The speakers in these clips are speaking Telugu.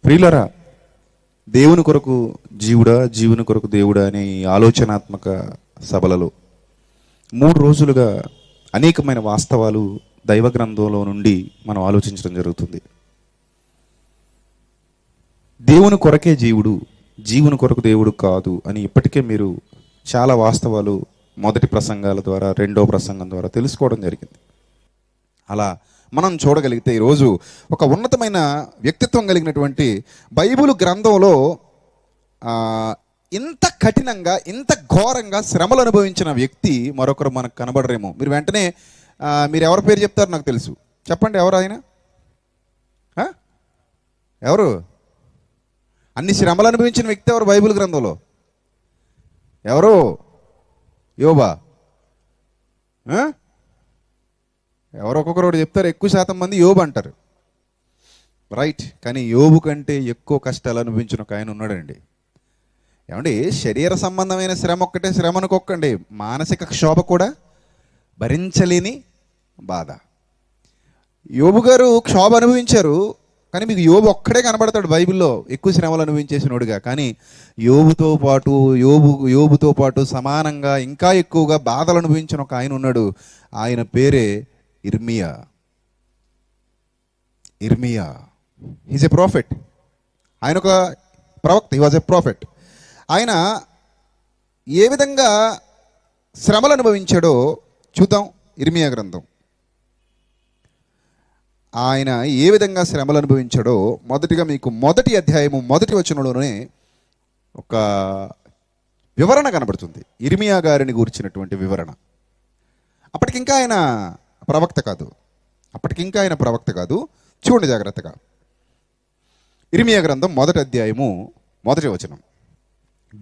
ప్రియులరా, దేవుని కొరకు జీవుడా, జీవుని కొరకు దేవుడా అనే ఈ ఆలోచనాత్మక సభలలో 3 రోజులుగా అనేకమైన వాస్తవాలు దైవ గ్రంథంలో నుండి మనం ఆలోచించడం జరుగుతుంది. దేవుని కొరకే జీవుడు, జీవుని కొరకు దేవుడు కాదు అని ఇప్పటికే మీరు చాలా వాస్తవాలు మొదటి ప్రసంగాల ద్వారా, రెండో ప్రసంగం ద్వారా తెలుసుకోవడం జరిగింది. అలా మనం చూడగలిగితే ఈరోజు ఒక ఉన్నతమైన వ్యక్తిత్వం కలిగినటువంటి బైబిల్ గ్రంథంలో ఇంత కఠినంగా, ఇంత ఘోరంగా శ్రమలు అనుభవించిన వ్యక్తి మరొకరు మనకు కనబడరేమో. మీరు వెంటనే మీరు ఎవరి పేరు చెప్తారు నాకు తెలుసు, చెప్పండి. ఎవరు ఆయన? ఎవరు? అన్ని శ్రమలు అనుభవించిన వ్యక్తి ఎవరు బైబిల్ గ్రంథంలో? ఎవరు? యోబా? ఎవరు? ఒక్కొక్కరు చెప్తారు. ఎక్కువ శాతం మంది యోబు అంటారు, రైట్. కానీ యోబు కంటే ఎక్కువ కష్టాలు అనుభవించిన ఒక ఆయన ఉన్నాడండి. ఏమండి, శరీర సంబంధమైన శ్రమ ఒక్కటే శ్రమ అనుకోకండి, మానసిక క్షోభ కూడా భరించలేని బాధ. యోబు గారు క్షోభ అనుభవించారు, కానీ మీకు యోబు ఒక్కడే కనబడతాడు బైబిల్లో ఎక్కువ శ్రమలు అనుభవించేసినోడుగా. కానీ యోబుతో పాటు సమానంగా ఇంకా ఎక్కువగా బాధలు అనుభవించిన ఒక ఆయన ఉన్నాడు. ఆయన పేరే ఇర్మియా. He's a prophet. ఆయన ఒక ప్రవక్త. He was a prophet. ఆయన ఏ విధంగా శ్రమలు అనుభవించాడో చూద్దాం. ఇర్మియా గ్రంథం ఆయన ఏ విధంగా శ్రమలు అనుభవించాడో మొదటిగా మీకు మొదటి అధ్యాయము మొదటి వచనంలోనే ఒక వివరణ కనబడుతుంది. ఇర్మియా గారిని గురించినటువంటి వివరణ. అప్పటికింకా ఆయన ప్రవక్త కాదు. చూడండి జాగ్రత్తగా. ఇర్మియా గ్రంథం మొదటి అధ్యాయము మొదటి వచనం.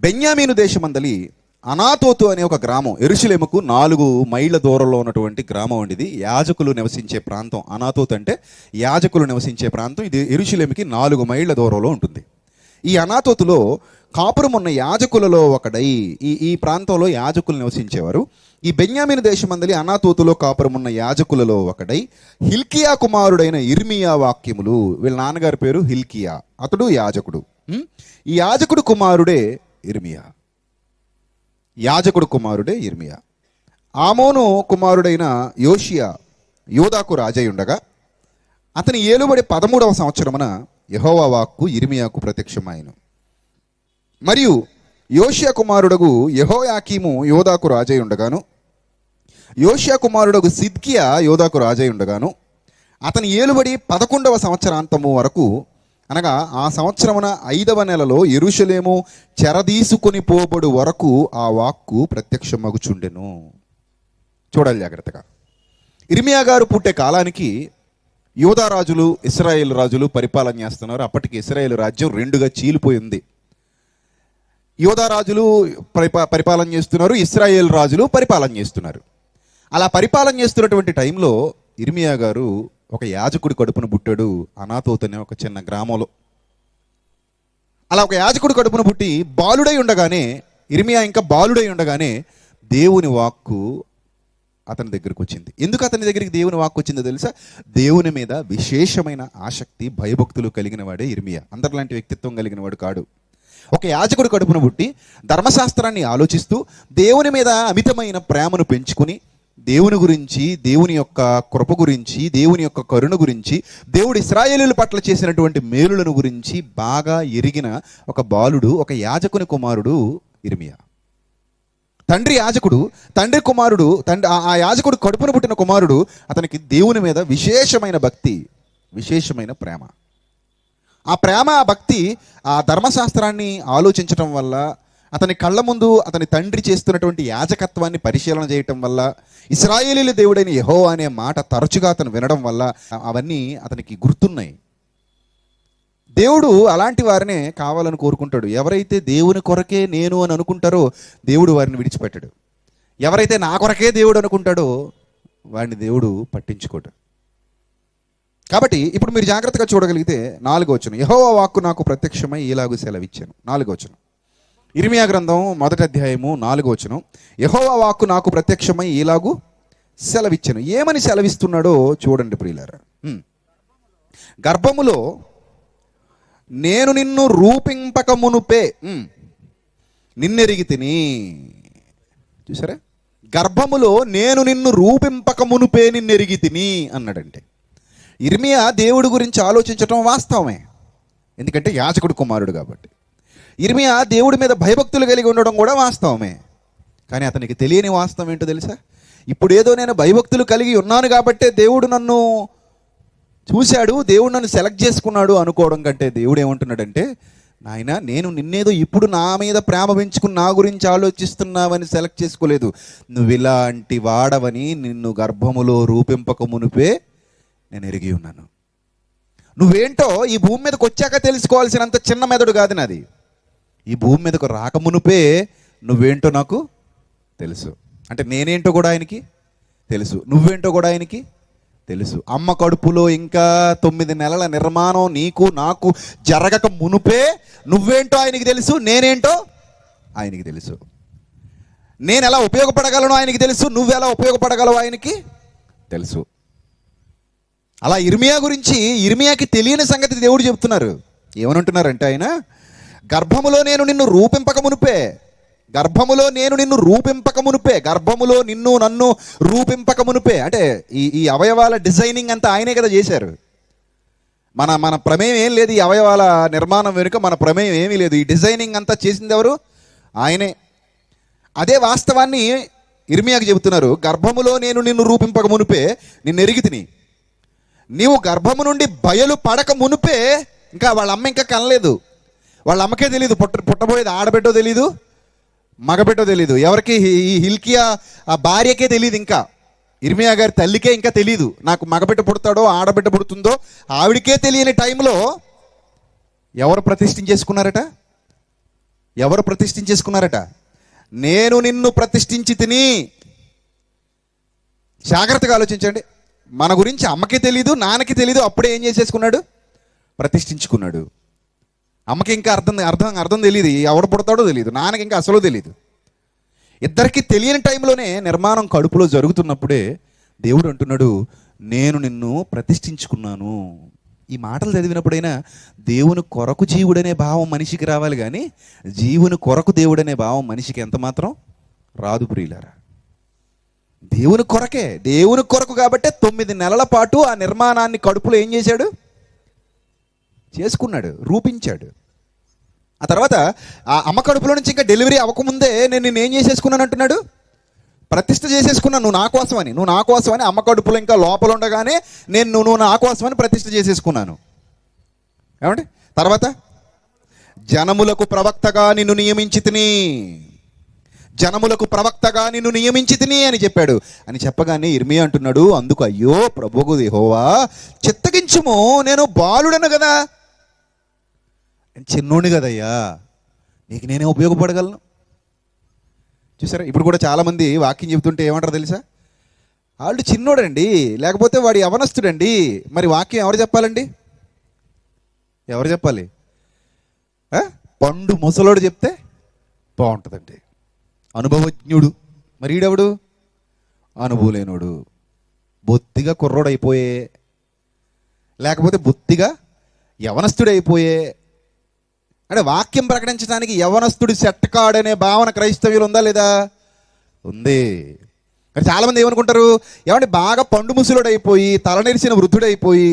బెన్యామీను దేశమందలి అనాతోతు అనే ఒక గ్రామం, యెరూషలేముకు 4 మైళ్ళ దూరంలో ఉన్నటువంటి గ్రామం అండి. ఇది యాజకులు నివసించే ప్రాంతం. అనాతోతు అంటే యాజకులు నివసించే ప్రాంతం. ఇది యెరూషలేముకి 4 మైళ్ళ దూరంలో ఉంటుంది. ఈ అనాతోతులో కాపురం ఉన్న యాజకులలో ఒకడై, ఈ ప్రాంతంలో యాజకులు నివసించేవారు. ఈ బెన్యామీను దేశమందలి అనాతోతులో కాపురం ఉన్న యాజకులలో ఒకడై హిల్కియా కుమారుడైన ఇర్మియా వాక్యములు. వీళ్ళ నాన్నగారి పేరు హిల్కియా, అతడు యాజకుడు. ఈ యాజకుడు కుమారుడే ఇర్మియా. ఆమోను కుమారుడైన యోషియా యోదాకు రాజై ఉండగా అతని ఏలుబడి 13వ సంవత్సరమున యెహోవా వాక్కు ఇర్మియాకు ప్రత్యక్షమాయెను. మరియు యోషియా కుమారుడగు యెహోయాకీము యోదాకు రాజై ఉండగాను, యోషియా కుమారుడగు సిద్కియా యోదాకు రాజై ఉండగాను, అతని ఏలుబడి 11వ సంవత్సరాంతము వరకు, అనగా ఆ సంవత్సరమున 5వ నెలలో యెరూషలేము చెరదీసుకొని పోబడు వరకు ఆ వాక్కు ప్రత్యక్షమగుచుండెను. చూడాలి జాగ్రత్తగా. ఇర్మియా గారు పుట్టే కాలానికి యూదా రాజులు, ఇశ్రాయేల్ రాజులు పరిపాలన చేస్తున్నారు. అప్పటికి ఇశ్రాయేల్ రాజ్యం 2గా చీలిపోయింది. యూదా రాజులు పరిపాలన చేస్తున్నారు, ఇశ్రాయేల్ రాజులు పరిపాలన చేస్తున్నారు. అలా పరిపాలన చేస్తున్నటువంటి టైంలో ఇర్మియా గారు ఒక యాజకుడి కడుపున పుట్టాడు, అనాతోతు అనే ఒక చిన్న గ్రామంలో. అలా ఒక యాజకుడి కడుపున పుట్టి ఇర్మియా ఇంకా బాలుడై ఉండగానే దేవుని వాక్కు అతని దగ్గరికి వచ్చింది. ఎందుకు అతని దగ్గరికి దేవుని వాక్కు వచ్చిందో తెలుసా? దేవుని మీద విశేషమైన ఆసక్తి, భయభక్తులు కలిగిన వాడే ఇర్మియా. అందరిలాంటి వ్యక్తిత్వం కలిగిన వాడు కాడు. ఒక యాజకుడి కడుపున పుట్టి ధర్మశాస్త్రాన్ని ఆలోచిస్తూ దేవుని మీద అమితమైన ప్రేమను పెంచుకుని, దేవుని గురించి, దేవుని యొక్క కృప గురించి, దేవుని యొక్క కరుణ గురించి, దేవుడు ఇశ్రాయేలీయుల పట్ల చేసినటువంటి మేలులను గురించి బాగా ఎరిగిన ఒక బాలుడు, ఒక యాజకుని కుమారుడు ఇర్మియా. తండ్రి యాజకుడు, ఆ యాజకుడు కడుపున పుట్టిన కుమారుడు. అతనికి దేవుని మీద విశేషమైన భక్తి, విశేషమైన ప్రేమ. ఆ ప్రేమ, ఆ భక్తి, ఆ ధర్మశాస్త్రాన్ని ఆలోచించటం వల్ల, అతని కళ్ళ ముందు అతని తండ్రి చేస్తున్నటువంటి యాజకత్వాన్ని పరిశీలన చేయటం వల్ల, ఇశ్రాయేలీయుల దేవుడైన యెహోవా అనే మాట తరచుగా అతను వినడం వల్ల అవన్నీ అతనికి గుర్తున్నాయి. దేవుడు అలాంటి వారినే కావాలని కోరుకుంటాడు. ఎవరైతే దేవుని కొరకే నేను అని అనుకుంటారో దేవుడు వారిని విడిచిపెట్టాడు. ఎవరైతే నా కొరకే దేవుడు అనుకుంటాడో వాడిని దేవుడు పట్టించుకోడు. కాబట్టి ఇప్పుడు మీరు జాగ్రత్తగా చూడగలిగితే 4వ వచనం, యెహోవా వాక్కు నాకు ప్రత్యక్షమై ఇలాగు సెలవిచ్చాను. 4వ వచనం, ఇర్మియా గ్రంథం మొదటి అధ్యాయము 4వ వచనం. యెహోవా వాక్కు నాకు ప్రత్యక్షమై ఇలాగు సెలవిచ్చాను. ఏమని సెలవిస్తున్నాడో చూడండి ప్రియులారా. గర్భములో నేను నిన్ను రూపింపక మునుపే నిన్నెరిగి తిని. చూసారా, గర్భములో నేను నిన్ను రూపింపక మునుపే నిన్నెరిగి తిని అన్నాడంటే ఇర్మియా దేవుడి గురించి ఆలోచించటం వాస్తవమే, ఎందుకంటే యాజకుడు కుమారుడు కాబట్టి. ఇర్మియా దేవుడి మీద భయభక్తులు కలిగి ఉండడం కూడా వాస్తవమే. కానీ అతనికి తెలియని వాస్తవం ఏంటో తెలుసా? ఇప్పుడు ఏదో నేను భయభక్తులు కలిగి ఉన్నాను కాబట్టే దేవుడు నన్ను చూశాడు, దేవుడు నన్ను సెలెక్ట్ చేసుకున్నాడు అనుకోవడం కంటే దేవుడు ఏమంటున్నాడంటే, నాయన నేను నిన్నేదో ఇప్పుడు నా మీద ప్రేమ పెంచుకుని నా గురించి ఆలోచిస్తున్నావని సెలెక్ట్ చేసుకోలేదు. నువ్వు ఇలాంటి వాడవని నిన్ను గర్భములో రూపింపక మునిపే నేను ఎరిగి ఉన్నాను. నువ్వేంటో ఈ భూమి మీదకి వచ్చాక తెలుసుకోవాల్సినంత చిన్న మెదడు కాదు నాది. ఈ భూమి మీదకు రాకమునుపే నువ్వేంటో నాకు తెలుసు. అంటే నేనేంటో కూడా ఆయనకి తెలుసు, నువ్వేంటో కూడా ఆయనకి తెలుసు. అమ్మ కడుపులో ఇంకా 9 నెలల నిర్మాణం నీకు నాకు జరగక మునుపే నువ్వేంటో ఆయనకి తెలుసు, నేనేంటో ఆయనకి తెలుసు. నేను ఎలా ఉపయోగపడగలను ఆయనకి తెలుసు, నువ్వెలా ఉపయోగపడగలవు ఆయనకి తెలుసు. అలా ఇర్మియా గురించి ఇర్మియాకి తెలియని సంగతి దేవుడు చెప్తున్నారు. ఏమనంటున్నారంటే ఆయన, గర్భములో నేను నిన్ను రూపింపక మునుపే, గర్భములో నేను నిన్ను రూపింపక మునుపే, గర్భములో నిన్ను నన్ను రూపింపక మునుపే. అంటే ఈ అవయవాల డిజైనింగ్ అంతా ఆయనే కదా చేశారు. మన ప్రమేయం ఏం లేదు. ఈ అవయవాల నిర్మాణం వెనుక మన ప్రమేయం ఏమీ లేదు. ఈ డిజైనింగ్ అంతా చేసింది ఎవరు? ఆయనే. అదే వాస్తవాన్ని ఇర్మియాకి చెబుతున్నారు. గర్భములో నేను నిన్ను రూపింపక మునుపే నిన్ను ఎరిగి తిని. నీవు గర్భము నుండి బయలు పడక మునుపే, ఇంకా వాళ్ళ అమ్మ ఇంకా కనలేదు, వాళ్ళ అమ్మకే తెలియదు పుట్టబోయేది ఆడబిడ్డో తెలీదు మగబిడ్డో తెలీదు. ఎవరికి? ఈ హిల్కియా ఆ భార్యకే తెలియదు, ఇంకా ఇర్మియా గారి తల్లికే ఇంకా తెలీదు నాకు మగబిడ్డ పుడతాడో ఆడబిడ్డ పుడుతుందో. ఆవిడికే తెలియని టైంలో ఎవరు ప్రతిష్ఠించేసుకున్నారట? ఎవరు ప్రతిష్ఠించేసుకున్నారట? నేను నిన్ను ప్రతిష్ఠించి తిని. జాగ్రత్తగా ఆలోచించండి. మన గురించి అమ్మకి తెలీదు, నాన్నకి తెలీదు, అప్పుడే ఏం చేసేసుకున్నాడు? ప్రతిష్ఠించుకున్నాడు. అమ్మకి ఇంకా అర్థం తెలియదు, ఎవడు పుడతాడో తెలియదు, నాన్నకి ఇంకా అసలు తెలియదు. ఇద్దరికి తెలియని టైంలోనే నిర్మాణం కడుపులో జరుగుతున్నప్పుడే దేవుడు అంటున్నాడు, నేను నిన్ను ప్రతిష్ఠించుకున్నాను. ఈ మాటలు చదివినప్పుడైనా దేవుని కొరకు జీవుడనే భావం మనిషికి రావాలి, కానీ జీవుని కొరకు దేవుడనే భావం మనిషికి ఎంత మాత్రం రాదు ప్రియులారా. దేవుని కొరకే, దేవుని కొరకు కాబట్టే 9 నెలల పాటు ఆ నిర్మాణాన్ని కడుపులో ఏం చేశాడు? చేసుకున్నాడు, రూపించాడు. ఆ తర్వాత ఆ అమ్మ కడుపులో నుంచి ఇంకా డెలివరీ అవ్వకముందే నేను ఏం చేసేసుకున్నాను అంటున్నాడు? ప్రతిష్ఠ చేసేసుకున్నాను. నువ్వు నా కోసమని అమ్మ కడుపులో ఇంకా లోపల ఉండగానే నువ్వు నా కోసమని ప్రతిష్ఠ చేసేసుకున్నాను. ఏమండి? తర్వాత జనములకు ప్రవక్తగా నిన్ను నియమించి తిని, జనములకు ప్రవక్తగా నిన్ను నియమించి తిని అని చెప్పాడు. అని చెప్పగానే ఇర్మియా అంటున్నాడు, అందుకు అయ్యో ప్రభువు యెహోవా చిత్తగించుము, నేను బాలుడను కదా, చిన్నోడిని కదయ్యా, నీకు నేనే ఉపయోగపడగలను. చూసారా, ఇప్పుడు కూడా చాలామంది వాక్యం చెబుతుంటే ఏమంటారు తెలుసా? వాళ్ళు చిన్నోడండి, లేకపోతే వాడు యవనస్తుడండి. మరి వాక్యం ఎవరు చెప్పాలండి? ఎవరు చెప్పాలి? పండు ముసలోడు చెప్తే బాగుంటుందండి. అనుభవజ్ఞుడు. మరి ఈడెవడు? అనుభవలేనోడు. బొత్తిగా కుర్రోడైపోయే, లేకపోతే బొత్తిగా యవనస్తుడైపోయే. అంటే వాక్యం ప్రకటించడానికి యవనస్తుడి సెట్ కాడనే భావన క్రైస్తవ్యులు ఉందా లేదా? ఉంది. కానీ చాలామంది ఏమనుకుంటారు, ఏమంటే బాగా పండు ముసలుడైపోయి తలనెరిసిన వృద్ధుడైపోయి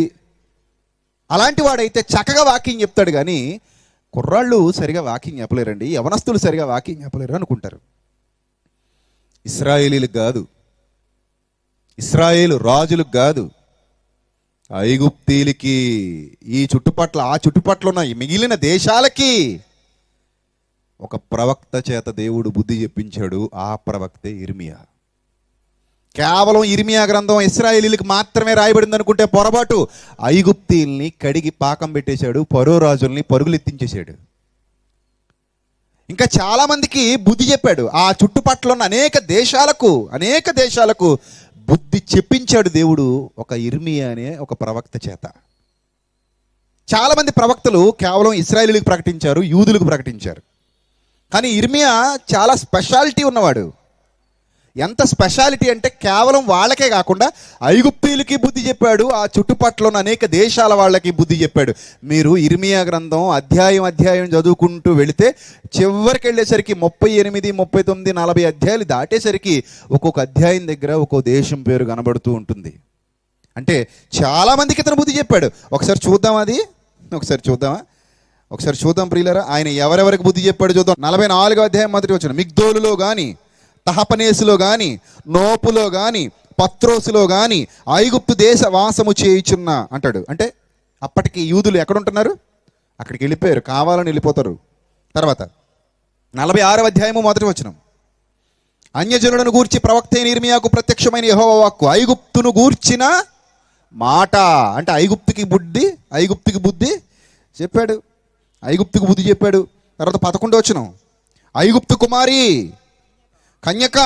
అలాంటి వాడైతే చక్కగా వాక్యం చెప్తాడు, కానీ కుర్రాళ్ళు సరిగా వాక్యం చెప్పలేరండి, యవనస్తులు సరిగా వాక్యం చెప్పలేరు అనుకుంటారు. ఇశ్రాయేలీలకు కాదు, ఇశ్రాయేలు రాజులకు కాదు, ఐగుప్తీలకి, ఈ చుట్టుపట్ల ఆ చుట్టుపట్ల ఉన్న మిగిలిన దేశాలకి ఒక ప్రవక్త చేత దేవుడు బుద్ధి చెప్పించాడు. ఆ ప్రవక్తే ఇర్మియా. కేవలం ఇర్మియా గ్రంథం ఇశ్రాయేలీలకు మాత్రమే రాయబడింది అనుకుంటే పొరపాటు. ఐగుప్తీల్ని కడిగి పాకం పెట్టేశాడు, ఫరో రాజుల్ని పరుగులెత్తించేశాడు. ఇంకా చాలామందికి బుద్ధి చెప్పాడు. ఆ చుట్టుపట్ల ఉన్న అనేక దేశాలకు బుద్ధి చెప్పించాడు దేవుడు ఒక ఇర్మియా అనే ఒక ప్రవక్త చేత. చాలామంది ప్రవక్తలు కేవలం ఇశ్రాయేలీలకు ప్రకటించారు, యూదులకు ప్రకటించారు. కానీ ఇర్మియా చాలా స్పెషాలిటీ ఉన్నవాడు. ఎంత స్పెషాలిటీ అంటే కేవలం వాళ్ళకే కాకుండా ఐగుప్తీయులకి బుద్ధి చెప్పాడు, ఆ చుట్టుపక్కల ఉన్న అనేక దేశాల వాళ్ళకి బుద్ధి చెప్పాడు. మీరు ఇర్మియా గ్రంథం అధ్యాయం చదువుకుంటూ వెళితే చివరికి వెళ్ళేసరికి 38, 39, 40 అధ్యాయాలు దాటేసరికి ఒక్కొక్క అధ్యాయం దగ్గర ఒక్కో దేశం పేరు కనబడుతూ ఉంటుంది. అంటే చాలామందికి ఇతను బుద్ధి చెప్పాడు. ఒకసారి చూద్దాం ప్రియులరా, ఆయన ఎవరెవరికి బుద్ధి చెప్పాడు చూద్దాం. 44వ అధ్యాయం మొదటి వచనం, మిగ్దోలులో కానీ, తహపనేసులో కానీ, నోపులో కానీ, పత్రోసులో కానీ ఐగుప్తు దేశ వాసము చేయుచున్న అంటాడు. అంటే అప్పటికి యూదులు ఎక్కడుంటున్నారు? అక్కడికి వెళ్ళిపోయారు, కావాలని వెళ్ళిపోతారు. తర్వాత 46వ అధ్యాయము మొదటి వచనం, అన్యజనులను గూర్చి ప్రవక్త అయిన ఇర్మియాకు ప్రత్యక్షమైన యెహోవా వాక్కు, ఐగుప్తును గూర్చిన మాట. అంటే ఐగుప్తుకి బుద్ధి చెప్పాడు, ఐగుప్తుకు బుద్ధి చెప్పాడు. తర్వాత 11వ వచనం, ఐగుప్తు కుమారి కన్యక,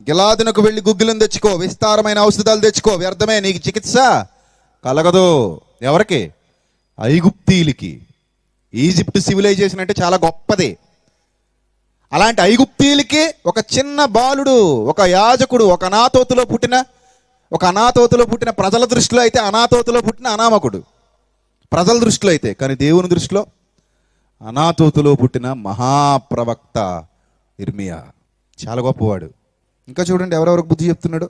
గిలాదునకు వెళ్ళి గుగ్గిలను తెచ్చుకో, విస్తారమైన ఔషధాలు తెచ్చుకో, వ్యర్థమే నీకు చికిత్స కలగదు. ఎవరికి? ఐగుప్తీయులకి. ఈజిప్ట్ సివిలైజేషన్ అంటే చాలా గొప్పది. అలాంటి ఐగుప్తీయులకి ఒక చిన్న బాలుడు, ఒక యాజకుడు, ఒక అనాతోతులో పుట్టిన ప్రజల దృష్టిలో అయితే అనాతోతులో పుట్టిన అనామకుడు ప్రజల దృష్టిలో అయితే, కానీ దేవుని దృష్టిలో అనాతోతులో పుట్టిన మహాప్రవక్త ఇర్మియా. చాలా గొప్పవాడు. ఇంకా చూడండి ఎవరెవరికి బుద్ధి చెప్తున్నాడు.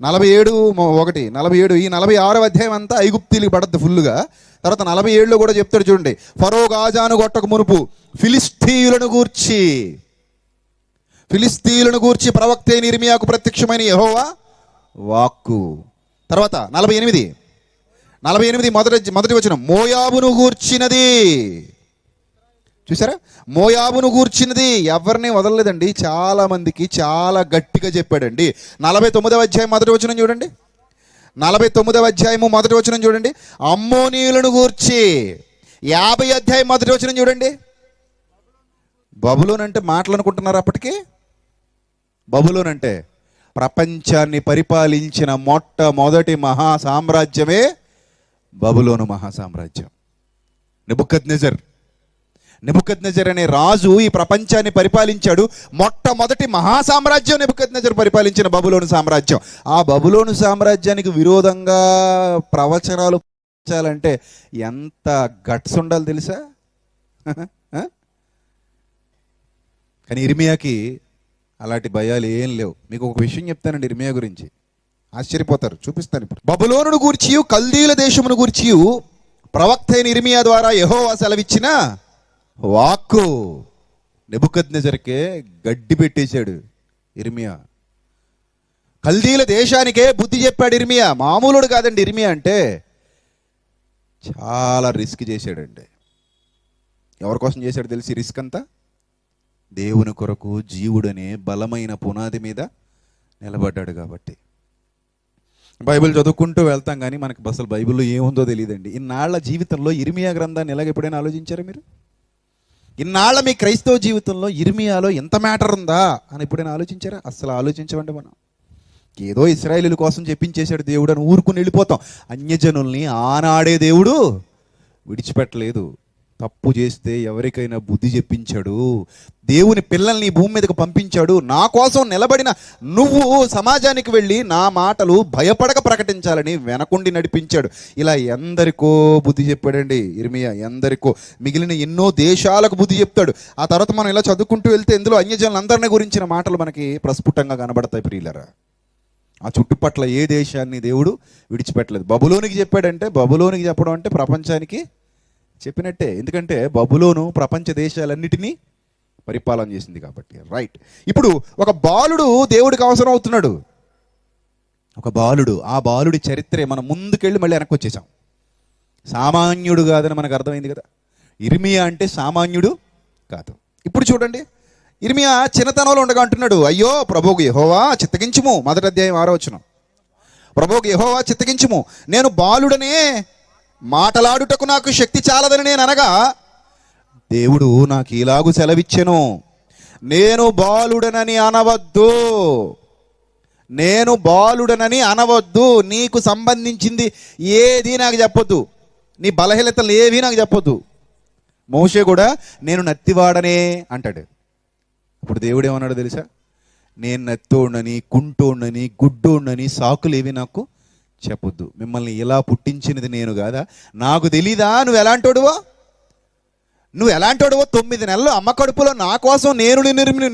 47 ఈ 46వ అధ్యాయం అంతా ఐగుప్తీయులకి పడద్దు ఫుల్లుగా. తర్వాత 47లో కూడా చెప్తాడు చూడండి, ఫరో గాజాను గొట్టక మునుపు ఫిలిస్తీయులను గూర్చి ప్రవక్త అయిన ఇర్మియాకు ప్రత్యక్షమైన యెహోవా వాక్కు. తర్వాత 48 మొదటి వచనం, మోయాబును గూర్చినది. చూసారా, మోయాబును గూర్చినది ఎవరిని వదలలేదండి. చాలా మందికి చాలా గట్టిగా చెప్పాడండి. 49వ అధ్యాయం మొదటి వచనం చూడండి. 49వ అధ్యాయము మొదటి వచనం చూడండి, అమ్మోనీయులను గూర్చి. 50 అధ్యాయం మొదటి వచనం చూడండి. బబులోన్ అంటే మాటలు అనుకుంటున్నారు అప్పటికి. బబులోన్ అంటే ప్రపంచాన్ని పరిపాలించిన మొట్టమొదటి మహాసామ్రాజ్యమే బబులోను మహాసామ్రాజ్యం. నెబుకద్నెజర్ అనే రాజు ఈ ప్రపంచాన్ని పరిపాలించాడు. మొట్టమొదటి మహాసామ్రాజ్యం నెబుకద్నెజర్ పరిపాలించిన బబులోను సామ్రాజ్యం. ఆ బబులోను సామ్రాజ్యానికి విరోధంగా ప్రవచనాలు అంటే ఎంత గట్స్ ఉండాలి తెలుసా? కానీ ఇర్మియాకి అలాంటి భయాలు ఏం లేవు. మీకు ఒక విషయం చెప్తానండి ఇర్మియా గురించి, ఆశ్చర్యపోతారు. చూపిస్తాను ఇప్పుడు. బబులోనును గూర్చియు కల్దీల దేశమును గూర్చియు ప్రవక్త అయిన ఇర్మియా ద్వారా యెహోవా సెలవిచ్చిన వాక్కు. నెబుకద్నెజర్కే గడ్డి పెట్టేశాడు ఇర్మియా. కల్దీల దేశానికే బుద్ధి చెప్పాడు ఇర్మియా. మామూలుడు కాదండి ఇర్మియా అంటే. చాలా రిస్క్ చేశాడండి. ఎవరి కోసం చేశాడు తెలిసి రిస్క్ అంతా? దేవుని కొరకు జీవుడనే బలమైన పునాది మీద నిలబడ్డాడు కాబట్టి. బైబిల్ చదువుకుంటూ వెళ్తాం కానీ మనకు అసలు బైబిల్లో ఏముందో తెలియదండి. ఇన్నాళ్ల జీవితంలో ఇర్మియా గ్రంథాన్ని ఎలాగ ఎప్పుడైనా ఆలోచించారా మీరు? ఇన్నాళ్ల మీ క్రైస్తవ జీవితంలో ఇర్మియాలో ఎంత మ్యాటర్ ఉందా అని ఎప్పుడైనా ఆలోచించారా? అసలు ఆలోచించమండి. మనం ఏదో ఇశ్రాయేలీయుల కోసం చెప్పించేశాడు దేవుడు అని ఊరుకుని వెళ్ళిపోతాం. అన్యజనుల్ని ఆనాడే దేవుడు విడిచిపెట్టలేదు. తప్పు చేస్తే ఎవరికైనా బుద్ధి చెప్పించాడు. దేవుని పిల్లల్ని భూమి మీదకి పంపించాడు. నా కోసం నిలబడిన నువ్వు సమాజానికి వెళ్ళి నా మాటలు భయపడక ప్రకటించాలని వెనకుండి నడిపించాడు. ఇలా ఎందరికో బుద్ధి చెప్పాడండి ఇర్మియా, ఎందరికో. మిగిలిన ఎన్నో దేశాలకు బుద్ధి చెప్తాడు. ఆ తర్వాత మనం ఇలా చదువుకుంటూ వెళ్తే ఇందులో అన్యజనులందరినీ గురించిన మాటలు మనకి ప్రస్ఫుటంగా కనబడతాయి ప్రియులరా. ఆ చుట్టుపట్ల ఏ దేశాన్ని దేవుడు విడిచిపెట్టలేదు. బబులోనికి చెప్పాడంటే, బబులోనికి చెప్పడం అంటే ప్రపంచానికి చెప్పినట్టే. ఎందుకంటే బబులోను ప్రపంచ దేశాలన్నిటినీ పరిపాలన చేసింది కాబట్టి. రైట్. ఇప్పుడు ఒక బాలుడు దేవుడికి అవసరం అవుతున్నాడు. ఒక బాలుడు, ఆ బాలుడి చరిత్రే మనం ముందుకెళ్ళి మళ్ళీ వెనక్కి వచ్చేసాం. సామాన్యుడు కాదని మనకు అర్థమైంది కదా. ఇర్మియా అంటే సామాన్యుడు కాదు. ఇప్పుడు చూడండి, ఇర్మియా చిన్నతనంలో ఉండగా అంటున్నాడు, అయ్యో ప్రభువుకు యెహోవా చిత్తగించుము. 1వ అధ్యాయం 6వ వచనం, ప్రభువుకు యెహోవా చిత్తగించుము, నేను బాలుడనే, మాటలాడుటకు నాకు శక్తి చాలదని నేను అనగా దేవుడు నాకు ఇలాగు సెలవిచ్చెను, నేను బాలుడనని అనవద్దు. నీకు సంబంధించింది ఏది నాకు చెప్పొద్దు, నీ బలహీనతలు ఏవి నాకు చెప్పొద్దు. మోషే కూడా నేను నత్తివాడనే అంటాడు. అప్పుడు దేవుడు ఏమన్నాడు తెలుసా? నేను నెత్తోడని, కుంటోడని, గుడ్డోడని సాకులేవి నాకు చెప్పొద్దు. మిమ్మల్ని ఇలా పుట్టించినది నేను కాదా? నాకు తెలీదా నువ్వు ఎలాంటోడువో? నువ్వు ఎలాంటోడువో 9 నెలలు అమ్మ కడుపులో నా కోసం నేను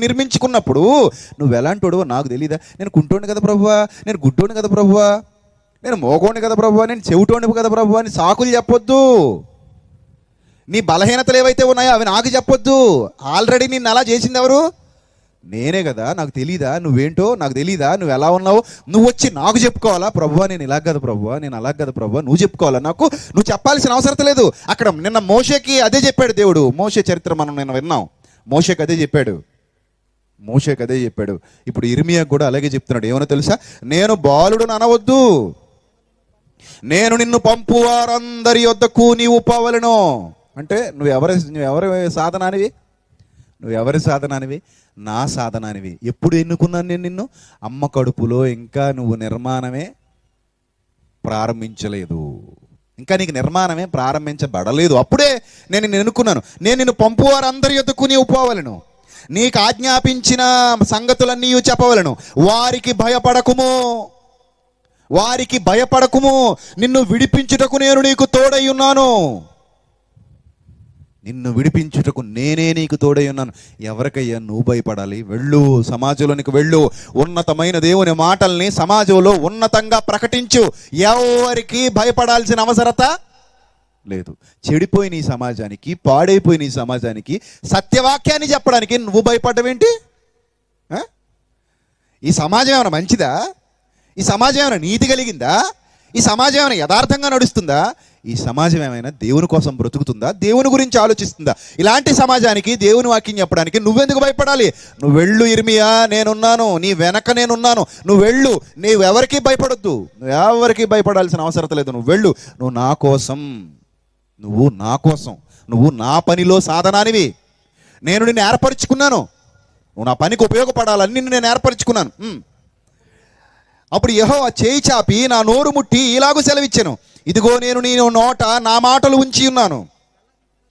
నిర్మించుకున్నప్పుడు నువ్వు ఎలాంటోడువో నాకు తెలీదా? నేను కుంటోండి కదా ప్రభువా, నేను గుడ్డోండి కదా ప్రభువా, నేను మోగోండి కదా ప్రభువా, నేను చెవిటోండి కదా ప్రభువా అని సాకులు చెప్పొద్దు. నీ బలహీనతలు ఏవైతే ఉన్నాయో అవి నాకు చెప్పొద్దు. ఆల్రెడీ నిన్ను అలా చేసింది ఎవరు? నేనే కదా. నాకు తెలీదా నువ్వేంటో? నాకు తెలీదా నువ్వు ఎలా ఉన్నావు? నువ్వు వచ్చి నాకు చెప్పుకోవాలా? ప్రభువా నేను ఇలా కదా ప్రభువా, నేను అలా కదా ప్రభువా, నువ్వు చెప్పుకోవాలా నాకు? నువ్వు చెప్పాల్సిన అవసరం లేదు. అక్కడ నిన్న మోషేకి అదే చెప్పాడు దేవుడు. మోషే చరిత్ర మనం నిన్న విన్నాం. మోషేకి అదే చెప్పాడు. ఇప్పుడు ఇర్మియాకు కూడా అలాగే చెప్తున్నాడు. ఏమన్నా తెలుసా? నేను బాలుడును అనవద్దు, నేను నిన్ను పంపు వారందరి యొద్దకు నీవు పోవలెను. అంటే నువ్వెవరి సాధనానివి? నా సాధనానివి. ఎప్పుడు ఎన్నుకున్నాను నేను నిన్ను? అమ్మ కడుపులో ఇంకా నువ్వు నిర్మాణమే ప్రారంభించలేదు, ఇంకా నీకు నిర్మాణమే ప్రారంభించబడలేదు. అప్పుడే నేను నిన్ను ఎన్నుకున్నాను. నేను నిన్ను పంపు వారందరి యొద్దకు నీవు పోవలెను, నీకు ఆజ్ఞాపించిన సంగతులన్నీ చెప్పవలను. వారికి భయపడకుము, నిన్ను విడిపించుటకు నేను నీకు తోడై ఉన్నాను. నిన్ను విడిపించుటకు నేనే నీకు తోడై ఉన్నాను. ఎవరికయ్యా నువ్వు భయపడాలి? వెళ్ళు, సమాజంలోనికి వెళ్ళు, ఉన్నతమైన దేవుని మాటల్ని సమాజంలో ఉన్నతంగా ప్రకటించు. ఎవరికి భయపడాల్సిన అవసరత లేదు. చెడిపోయిన ఈ సమాజానికి, పాడైపోయిన ఈ సమాజానికి సత్యవాక్యాన్ని చెప్పడానికి నువ్వు భయపడ్డవేంటి? ఈ సమాజం ఏమైనా మంచిదా? ఈ సమాజం ఏమైనా నీతి కలిగిందా? ఈ సమాజం ఏమైనా యథార్థంగా నడుస్తుందా? ఈ సమాజం ఏమైనా దేవుని కోసం బ్రతుకుతుందా? దేవుని గురించి ఆలోచిస్తుందా? ఇలాంటి సమాజానికి దేవుని వాక్యం చెప్పడానికి నువ్వెందుకు భయపడాలి? నువ్వు వెళ్ళు ఇర్మియా, నేనున్నాను, నీ వెనక నేనున్నాను. నువ్వు వెళ్ళు, నువ్వెవరికి భయపడొద్దు, నువ్వెవరికి భయపడాల్సిన అవసరం లేదు. నువ్వు వెళ్ళు, నువ్వు నా కోసం, నువ్వు నా పనిలో సాధనానివి. నేను నిన్ను ఏర్పరచుకున్నాను, నువ్వు నా పనికి ఉపయోగపడాలని నిన్ను నేను ఏర్పరచుకున్నాను. అప్పుడు యెహోవా చేయి చాపి నా నోరు ముట్టి ఇలాగూ సెలవిచ్చాను, ఇదిగో నేను నీ నోట నా మాటలు ఉంచి ఉన్నాను.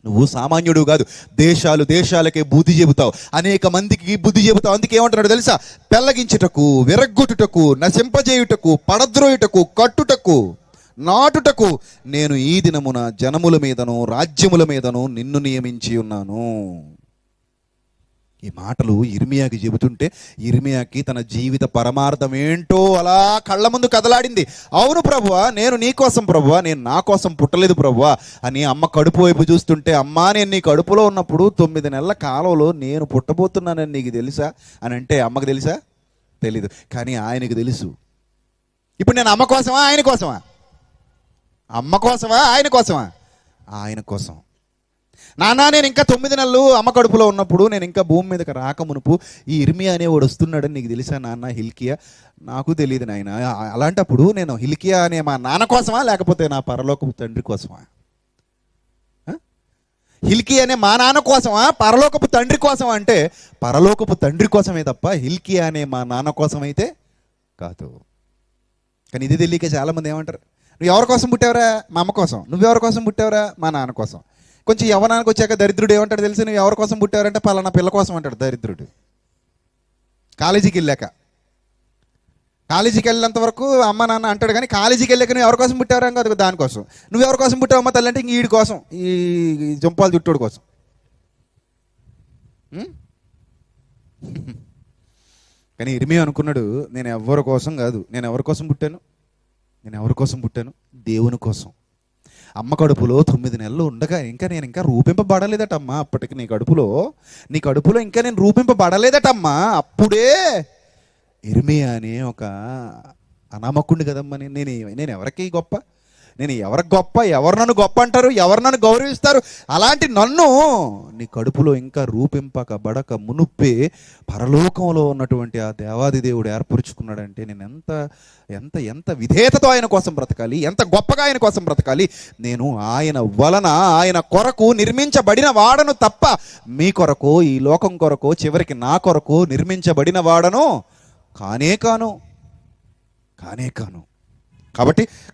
నువ్వు సామాన్యుడు కాదు, దేశాలకే బుద్ధి చెబుతావు, అనేక మందికి బుద్ధి చెబుతావు. అందుకే ఏమంటున్నాడు తెలుసా? పెళ్ళగించుటకు, విరగ్గొట్టుటకు, నశింపజేయుటకు, పడద్రోయుటకు, కట్టుటకు, నాటుటకు నేను ఈ దినమున జనముల మీదను రాజ్యముల మీదను నిన్ను నియమించి ఉన్నాను. ఈ మాటలు ఇర్మియాకి చెబుతుంటే ఇర్మియాకి తన జీవిత పరమార్థం ఏంటో అలా కళ్ళ ముందు కదలాడింది. అవును ప్రభువా, నేను నీ కోసం ప్రభువా, నేను నా కోసం పుట్టలేదు ప్రభువా అని అమ్మ కడుపు వైపు చూస్తుంటే, అమ్మా నేను నీ కడుపులో ఉన్నప్పుడు 9 నెలల కాలంలో నేను పుట్టబోతున్నానని నీకు తెలుసా అని అంటే అమ్మకు తెలుసా? తెలీదు. కానీ ఆయనకు తెలుసు. ఇప్పుడు నేను అమ్మ కోసమా ఆయన కోసమా? అమ్మ కోసమా ఆయన కోసమా? ఆయన కోసం. నాన్న నేను ఇంకా 9 నెలలు అమ్మ కడుపులో ఉన్నప్పుడు, నేను ఇంకా భూమి మీదకి రాకమునుపు ఈ ఇర్మియా అనేవాడు వస్తున్నాడని నీకు తెలుసా నాన్న? హిల్కియా. నాకు తెలియదు నాయన. అలాంటప్పుడు నేను హిల్కియా అనే మా నాన్న కోసమా లేకపోతే నా పరలోకపు తండ్రి కోసమా? హిల్కియా అనే మా నాన్న కోసమా పరలోకపు తండ్రి కోసమా అంటే పరలోకపు తండ్రి కోసమే తప్ప హిల్కియా అనే మా నాన్న కోసం అయితే కాదు. కానీ ఇది తెలియక చాలామంది ఏమంటారు, నువ్వు ఎవరి కోసం పుట్టావురా? మా అమ్మ కోసం. నువ్వెవరి కోసం పుట్టావురా? మా నాన్న కోసం. కొంచెం యవ్వనానికి వచ్చాక దరిద్రుడు ఏమంటాడు తెలుసు? నువ్వు ఎవరి కోసం పుట్టారంటే పలానా పిల్ల కోసం అంటాడు దరిద్రుడు. కాలేజీకి వెళ్ళేంత వరకు అమ్మ నాన్న అంటాడు, కానీ కాలేజీకి వెళ్ళాక నువ్వు ఎవరి కోసం పుట్టారా? కాదు, దానికోసం. నువ్వు ఎవరి కోసం పుట్టావు అమ్మ తల్లి అంటే ఇంక వీడి కోసం, ఈ జంపాల జుట్టోడు కోసం. కానీ ఇర్మియా అనుకున్నాడు, నేను ఎవరి కోసం కాదు, నేను ఎవరి కోసం పుట్టాను? దేవుని కోసం. అమ్మ కడుపులో 9 నెలలు ఉండగా నేను ఇంకా రూపింపబడలేదటమ్మా. అప్పటికి నీ కడుపులో ఇంకా నేను రూపింపబడలేదటమ్మా. అప్పుడే ఇర్మియా అనే ఒక అనామకుడిని కదమ్మా. నేను ఎవరికి గొప్ప? ఎవరు నన్ను గొప్ప అంటారు? ఎవరు నన్ను గౌరవిస్తారు? అలాంటి నన్ను నీ కడుపులో ఇంకా రూపింపబడక మునుప్పే పరలోకంలో ఉన్నటువంటి ఆ దేవాది దేవుడు ఏర్పరుచుకున్నాడంటే నేను ఎంత విధేయతతో ఆయన కోసం బ్రతకాలి, ఎంత గొప్పగా ఆయన కోసం బ్రతకాలి. నేను ఆయన వలన, ఆయన కొరకు నిర్మించబడిన వాడను తప్ప మీ కొరకు, ఈ లోకం కొరకు, చివరికి నా కొరకు నిర్మించబడిన వాడను కానే కాను.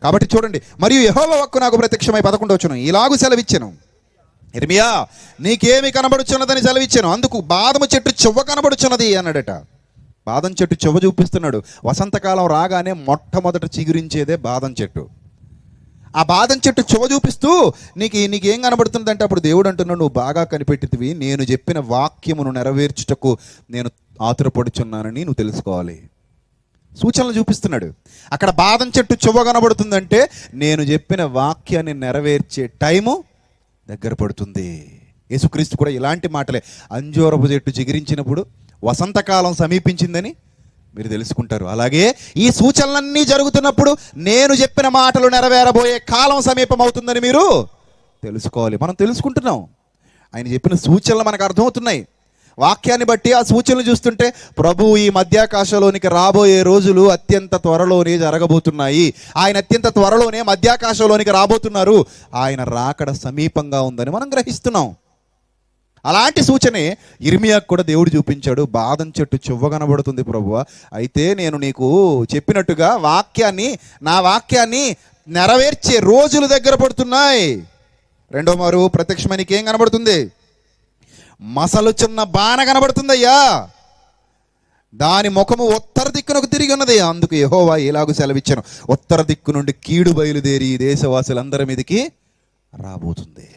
కాబట్టి చూడండి, మరియు యెహోవా వాక్కు నాకు ప్రత్యక్షమై 11వ వచనం ఇలాగు సెలవిచ్చెను, ఇర్మియా నీకేమి కనబడుచున్నదని సెలవిచ్చాను. అందుకు బాదము చెట్టు చువ్వ కనబడుచున్నది అన్నాడట. బాదం చెట్టు చెవ చూపిస్తున్నాడు. వసంతకాలం రాగానే మొట్టమొదట చిగురించేదే బాదం చెట్టు. ఆ బాదం చెట్టు చెవ చూపిస్తూ నీకేం కనబడుతుందంటే అప్పుడు దేవుడు అంటున్నాడు, నువ్వు బాగా కనిపెట్టితివి, నేను చెప్పిన వాక్యమును నెరవేర్చుటకు నేను ఆతురపడుచున్నానని నువ్వు తెలుసుకోవాలి. సూచనలు చూపిస్తున్నాడు. అక్కడ బాదం చెట్టు చెవ కనబడుతుందంటే నేను చెప్పిన వాక్యాన్ని నెరవేర్చే టైము దగ్గర పడుతుంది. యేసుక్రీస్తు కూడా ఇలాంటి మాటలే, అంజూరపు చెట్టు చిగురించినప్పుడు వసంతకాలం సమీపించిందని మీరు తెలుసుకుంటారు. అలాగే ఈ సూచనలన్నీ జరుగుతున్నప్పుడు నేను చెప్పిన మాటలు నెరవేరబోయే కాలం సమీపం అవుతుందని మీరు తెలుసుకోవాలి. మనం తెలుసుకుంటున్నాం. ఆయన చెప్పిన సూచనలు మనకు అర్థమవుతున్నాయి. వాక్యాన్ని బట్టి ఆ సూచనలు చూస్తుంటే ప్రభువు ఈ మధ్యాకాశంలోనికి రాబోయే రోజులు అత్యంత త్వరలోనే జరగబోతున్నాయి. ఆయన అత్యంత త్వరలోనే మధ్యాకాశంలోనికి రాబోతున్నారు. ఆయన రాకడ సమీపంగా ఉందని మనం గ్రహిస్తున్నాం. అలాంటి సూచనే ఇర్మియాకు కూడా దేవుడు చూపించాడు. బాదం చెట్టు చెవ్వ కనబడుతుంది ప్రభువా, అయితే నేను నీకు చెప్పినట్టుగా నా వాక్యాన్ని నెరవేర్చే రోజులు దగ్గర పడుతున్నాయి. రెండో మారు ప్రత్యక్షమైన నీకేం కనబడుతుంది? మసలు చిన్న బాణ కనబడుతుందయ్యా, దాని ముఖము ఉత్తర దిక్కునకు తిరిగి ఉన్నది. అందుకు యెహోవా ఇలాగు సెలవిచ్చాను, ఉత్తర దిక్కు నుండి కీడు బయలుదేరి ఈ దేశవాసులందరి మీదకి రాబోతుంది.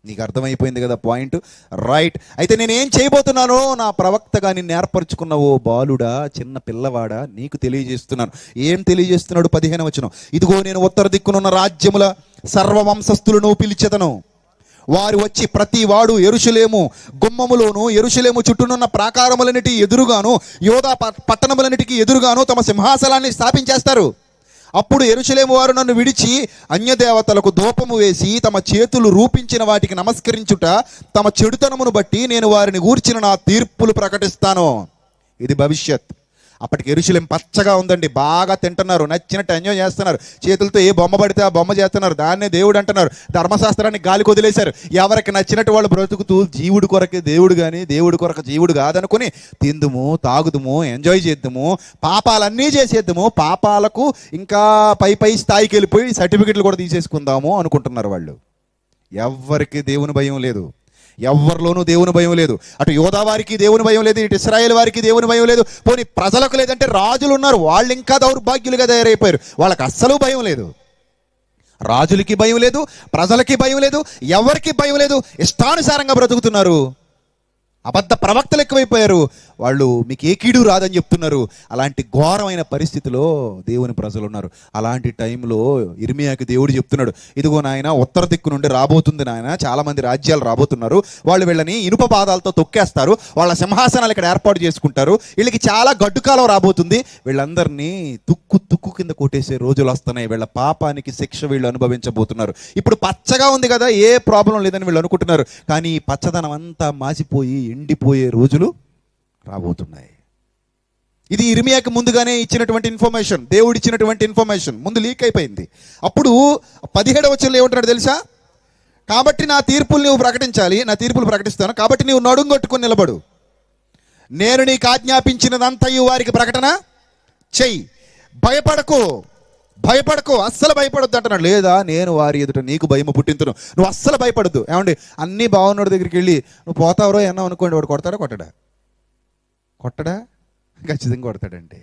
నీకు అర్థమైపోయింది కదా పాయింట్? రైట్. అయితే నేనేం చేయబోతున్నానో నా ప్రవక్తగా నిన్ను ఏర్పరచుకున్నావో బాలుడా, చిన్న పిల్లవాడా, నీకు తెలియజేస్తున్నాను. ఏం తెలియజేస్తున్నాడు? 15వ వచనం, ఇదిగో నేను ఉత్తర దిక్కునున్న రాజ్యముల సర్వవంశస్థులను పిలిచెదను. వారు వచ్చి ప్రతి వాడు యెరూషలేము గుమ్మములోను యెరూషలేము చుట్టూనున్న ప్రాకారములన్నిటి ఎదురుగాను యోధా పట్టణములన్నిటికీ ఎదురుగాను తమ సింహాసనాన్ని స్థాపించేస్తారు. అప్పుడు యెరూషలేము వారు నన్ను విడిచి అన్యదేవతలకు ధూపము వేసి తమ చేతులు రూపించిన వాటికి నమస్కరించుట తమ చెడుతనమును బట్టి నేను వారిని గూర్చిన నా తీర్పులు ప్రకటిస్తాను. ఇది భవిష్యత్. అప్పటికి యెరూషలేం పచ్చగా ఉందండి, బాగా తింటున్నారు, నచ్చినట్టు ఎంజాయ్ చేస్తున్నారు, చేతులతో ఏ బొమ్మ పడితే ఆ బొమ్మ చేస్తున్నారు, దాన్నే దేవుడు అంటున్నారు. ధర్మశాస్త్రాన్ని గాలికి వదిలేశారు. ఎవరికి నచ్చినట్టు వాళ్ళు బ్రతుకుతూ జీవుడి కొరకే దేవుడు కానీ దేవుడి కొరకు జీవుడు కాదనుకుని తిందుము, తాగుదుము, ఎంజాయ్ చేద్దాము, పాపాలన్నీ చేసేద్దాము, పాపాలకు ఇంకా పై స్థాయికి వెళ్ళిపోయి సర్టిఫికెట్లు కూడా తీసేసుకుందాము అనుకుంటున్నారు వాళ్ళు. ఎవ్వరికి దేవుని భయం లేదు, ఎవరిలోనూ దేవుని భయం లేదు. అటు యోధా వారికి దేవుని భయం లేదు, ఇటు ఇశ్రాయేల్ వారికి దేవుని భయం లేదు. పోనీ ప్రజలకు లేదంటే రాజులు ఉన్నారు, వాళ్ళు ఇంకా దౌర్భాగ్యులుగా తయారైపోయారు, వాళ్ళకి అస్సలు భయం లేదు. రాజులకి భయం లేదు, ప్రజలకి భయం లేదు, ఎవరికి భయం లేదు, ఇష్టానుసారంగా బ్రతుకుతున్నారు. అబద్ధ ప్రవక్తలు ఎక్కువైపోయారు, వాళ్ళు మీకు ఏ కీడు రాదని చెప్తున్నారు. అలాంటి ఘోరమైన పరిస్థితిలో దేవుని ప్రజలు ఉన్నారు. అలాంటి టైంలో ఇర్మియాకి దేవుడు చెప్తున్నాడు, ఇదిగో నాయన ఉత్తర దిక్కు నుండి రాబోతుంది నాయన, చాలామంది రాజ్యాలు రాబోతున్నారు, వాళ్ళు వీళ్ళని ఇనుప పాదాలతో తొక్కేస్తారు, వాళ్ళ సింహాసనాలు ఇక్కడ ఏర్పాటు చేసుకుంటారు, వీళ్ళకి చాలా గడ్డుకాలం రాబోతుంది, వీళ్ళందరినీ తుక్కు కింద కొట్టేసే రోజులు వస్తున్నాయి, వీళ్ళ పాపానికి శిక్ష వీళ్ళు అనుభవించబోతున్నారు. ఇప్పుడు పచ్చగా ఉంది కదా, ఏ ప్రాబ్లం లేదని వీళ్ళు అనుకుంటున్నారు, కానీ ఈ పచ్చదనం అంతా మాసిపోయి ఎండిపోయే రోజులు రాబోతున్నాయి. ఇది ఇర్మియాకి ముందుగానే ఇచ్చినటువంటి ఇన్ఫర్మేషన్, దేవుడు ఇచ్చినటువంటి ఇన్ఫర్మేషన్ ముందు లీక్ అయిపోయింది. అప్పుడు 17వ వచనంలో ఏమంటున్నాడు తెలుసా? కాబట్టి నా తీర్పులు నువ్వు ప్రకటించాలి, నా తీర్పులు ప్రకటిస్తాను, కాబట్టి నీవు నడుంగొట్టుకుని నిలబడు, నేను నీకు ఆజ్ఞాపించినదంతయు వారికి ప్రకటన చెయ్యి, భయపడకు, అస్సలు భయపడొద్దు అంటున్నాడు. లేదా నేను వారి ఎదుట నీకు భయము పుట్టింతును, నువ్వు అస్సలు భయపడద్దు. ఏమండి, అన్నీ బాగున్నాడు దగ్గరికి వెళ్ళి నువ్వు పోతావరో ఎన్నో అనుకోండి, వాడు కొట్టడా? ఖచ్చితంగా కొడతాడండి.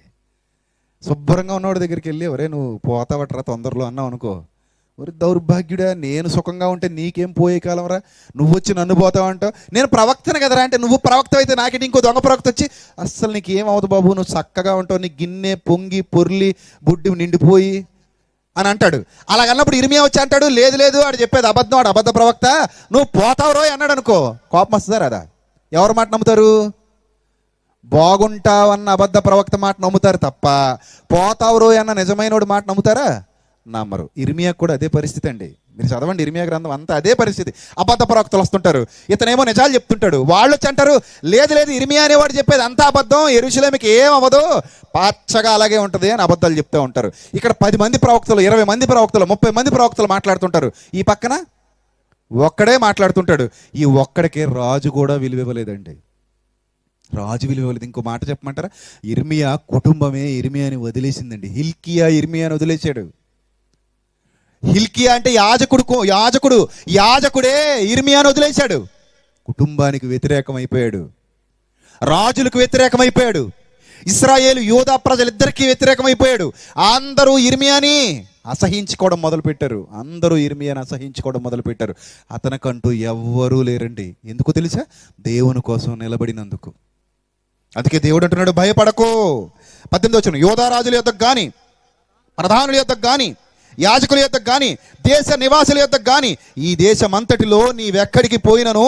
శుభ్రంగా ఉన్నవాడి దగ్గరికి వెళ్ళి ఒరే నువ్వు పోతావట్రా తొందరలో అన్నావు అనుకో, ఒరే దౌర్భాగ్యుడా, నేను సుఖంగా ఉంటే నీకేం పోయే కాలం రా, నువ్వు వచ్చి నన్ను పోతావంటావు, నేను ప్రవక్తను కదరా అంటే, నువ్వు ప్రవక్త అయితే నాకేంటి ఇంకో దొంగ ప్రవక్త వచ్చి అస్సలు నీకు ఏమవుతుంది బాబు, నువ్వు చక్కగా ఉంటావు, నీ గిన్నె పొంగి పొర్లి బుడ్డి నిండిపోయి అని అంటాడు. అలాగన్నప్పుడు ఇర్మియా వచ్చి అంటాడు, లేదు వాడు చెప్పేది అబద్ధం, వాడు అబద్ధ ప్రవక్త, నువ్వు పోతావు రోయ్ అన్నాడు అనుకో, కోపం వస్తుందా రాదా? ఎవరి మాట నమ్ముతారు? బాగుంటావన్న అబద్ధ ప్రవక్త మాట నమ్ముతారు తప్ప పోతావు రోయ్ అన్న నిజమైనోడు మాట నమ్ముతారా? నమ్మరు. ఇర్మియా కూడా అదే పరిస్థితి అండి. మీరు చదవండి ఇర్మియా గ్రంథం అంతా అదే పరిస్థితి. అబద్ధ ప్రవక్తలు వస్తుంటారు, ఇతనేమో నిజాలు చెప్తుంటాడు, వాళ్ళు వచ్చి అంటారు లేదు ఇర్మియా అనేవాడు చెప్పేది అంతా అబద్ధం, యెరూషలేముకి ఏం అవ్వదు, పచ్చగా అలాగే ఉంటుంది అని అబద్ధాలు చెప్తూ ఉంటారు. ఇక్కడ 10 మంది ప్రవక్తలు, 20 మంది ప్రవక్తలు, 30 మంది ప్రవక్తలు మాట్లాడుతుంటారు, ఈ పక్కన ఒక్కడే మాట్లాడుతుంటాడు. ఈ ఒక్కడికే రాజు కూడా విలువివ్వలేదండి, రాజు విలువలేదు. ఇంకో మాట చెప్పమంటారా? ఇర్మియా కుటుంబమే ఇర్మియాని వదిలేసిందండి. హిల్కియా ఇర్మియాని వదిలేశాడు. హిల్కియా అంటే యాజకుడే ఇర్మియాని వదిలేశాడు. కుటుంబానికి వ్యతిరేకమైపోయాడు, రాజులకు వ్యతిరేకమైపోయాడు. ఇశ్రాయేలు యూదా ప్రజలిద్దరికీ వ్యతిరేకమైపోయాడు. అందరూ ఇర్మియాని అసహించుకోవడం మొదలుపెట్టారు. అందరూ ఇర్మియాని అసహించుకోవడం మొదలుపెట్టారు. అతనికంటూ ఎవ్వరూ లేరండి. ఎందుకు తెలుసా? దేవుని కోసం నిలబడినందుకు. అందుకే దేవుడు అంటున్నాడు, భయపడకు. 18వ వచనం, యోధా రాజుల యొద్దకు కానీ, ప్రధానుల యొద్దకు కానీ, యాజకుల యొద్దకు కానీ, దేశ నివాసుల యొద్దకు కానీ, ఈ దేశమంతటిలో నీవెక్కడికి పోయినను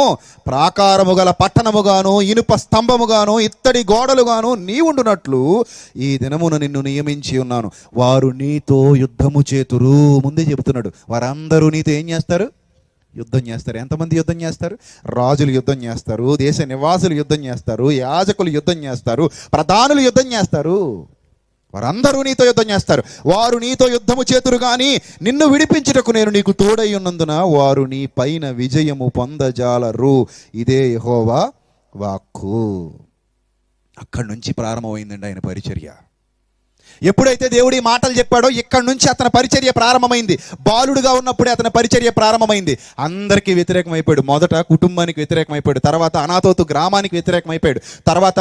ప్రాకారము గల పట్టణముగాను, ఇనుప స్తంభముగాను, ఇత్తడి గోడలుగాను నీవుండునట్లు ఈ దినమున నిన్ను నియమించి ఉన్నాను. వారు నీతో యుద్ధము చేతురు. ముందే చెబుతున్నాడు, వారందరూ నీతో ఏం చేస్తారు? యుద్ధం చేస్తారు. ఎంతమంది యుద్ధం చేస్తారు? రాజులు యుద్ధం చేస్తారు, దేశ నివాసులు యుద్ధం చేస్తారు, యాజకులు యుద్ధం చేస్తారు, ప్రధానులు యుద్ధం చేస్తారు. వారందరూ నీతో యుద్ధం చేస్తారు. వారు నీతో యుద్ధము చేతురు కానీ నిన్ను విడిపించుటకు నేను నీకు తోడై ఉన్నందున వారు నీ పైన విజయము పొందజాలరు. ఇదే యెహోవా వాక్కు. అక్కడి నుంచి ప్రారంభమైందండి ఆయన పరిచర్య. ఎప్పుడైతే దేవుడు ఈ మాటలు చెప్పాడో ఇక్కడి నుంచి అతని పరిచర్య ప్రారంభమైంది. బాలుడుగా ఉన్నప్పుడే అతని పరిచర్య ప్రారంభమైంది. అందరికీ వ్యతిరేకమైపోయాడు. మొదట కుటుంబానికి వ్యతిరేకమైపోయాడు, తర్వాత అనాతోతు గ్రామానికి వ్యతిరేకమైపోయాడు, తర్వాత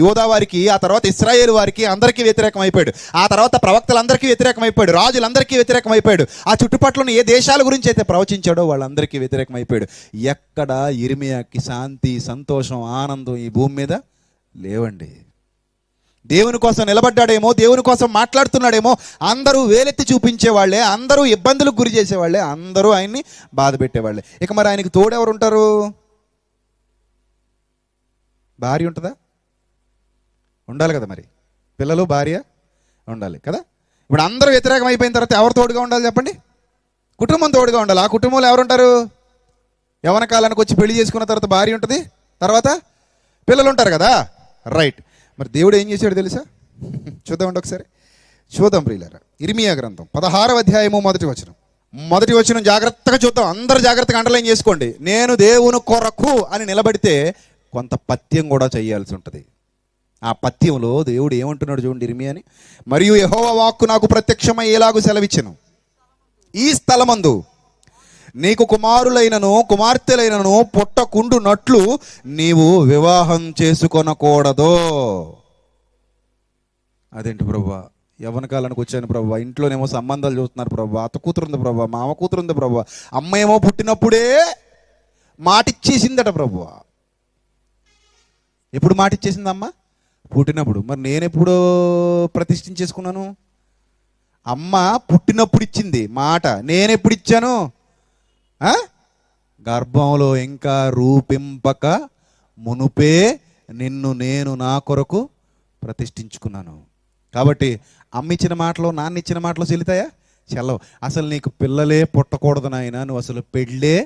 యోధా వారికి, ఆ తర్వాత ఇశ్రాయేలు వారికి అందరికీ వ్యతిరేకమైపోయాడు, ఆ తర్వాత ప్రవక్తలందరికీ వ్యతిరేకమైపోయాడు, రాజులందరికీ వ్యతిరేకమైపోయాడు, ఆ చుట్టుపక్కల ఏ దేశాల గురించి అయితే ప్రవచించాడో వాళ్ళందరికీ వ్యతిరేకమైపోయాడు. ఎక్కడ ఇర్మియాకి శాంతి, సంతోషం, ఆనందం ఈ భూమి మీద లేవండి. దేవుని కోసం నిలబడ్డాడేమో, దేవుని కోసం మాట్లాడుతున్నాడేమో, అందరూ వేలెత్తి చూపించేవాళ్లే, అందరూ ఇబ్బందులకు గురి చేసేవాళ్లే, అందరూ ఆయన్ని బాధ పెట్టేవాళ్లే. ఇక మరి ఆయనకి తోడెవరు ఉంటారు? భార్య ఉంటుందా? ఉండాలి కదా. మరి పిల్లలు, భార్య ఉండాలి కదా. ఇప్పుడు అందరూ వ్యతిరేకం అయిపోయిన తర్వాత ఎవరు తోడుగా ఉండాలి చెప్పండి? కుటుంబం తోడుగా ఉండాలి. ఆ కుటుంబంలో ఎవరు ఉంటారు? యవ్వన కాలానికి వచ్చి పెళ్లి చేసుకున్న తర్వాత భార్య ఉంటుంది, తర్వాత పిల్లలు ఉంటారు కదా. రైట్. మరి దేవుడు ఏం చేశాడు తెలుసా? చూద్దామండి ఒకసారి. చూద్దాం ప్రియులారా. ఇర్మియా గ్రంథం 16వ అధ్యాయము మొదటి వచనం జాగ్రత్తగా చూద్దాం. అందరూ జాగ్రత్తగా అండర్లైన్ చేసుకోండి. నేను దేవుని కొరకు అని నిలబడితే కొంత పత్యం కూడా చేయాల్సి ఉంటుంది. ఆ పత్యంలో దేవుడు ఏమంటున్నాడు చూడండి ఇర్మియాని. మరియు యెహోవా వాక్కు నాకు ప్రత్యక్షమై ఎలాగూ సెలవిచ్చెను, ఈ స్థలమందు నీకు కుమారులైనను కుమార్తెలైనను పుట్టకుండునట్లు నీవు వివాహం చేసుకొనకూడదు. అదేంటి ప్రభువా, యవ్వన కాలానికి వచ్చాను ప్రభువా, ఇంట్లోనేమో సంబంధాలు చూస్తున్నారు ప్రభువా, అత్త కూతురుంది ప్రభువా, మామ కూతురుంది ప్రభువా, అమ్మ ఏమో పుట్టినప్పుడే మాటిచ్చేసిందట ప్రభువా. ఎప్పుడు మాటిచ్చేసింది అమ్మ? పుట్టినప్పుడు. మరి నేను ఎప్పుడు ప్రతిష్ఠించేసుకున్నాను? అమ్మ పుట్టినప్పుడు ఇచ్చింది మాట, నేనెప్పుడు ఇచ్చాను? గర్భంలో ఇంకా రూపింపక మునుపే నిన్ను నేను నా కొరకు ప్రతిష్ఠించుకున్నాను. కాబట్టి అమ్మ ఇచ్చిన మాటలు, నాన్న ఇచ్చిన మాటలు చెల్లుతాయా? చెల్లవు. అసలు నీకు పిల్లలే పుట్టకూడదు నాయన, నువ్వు అసలు పెళ్ళే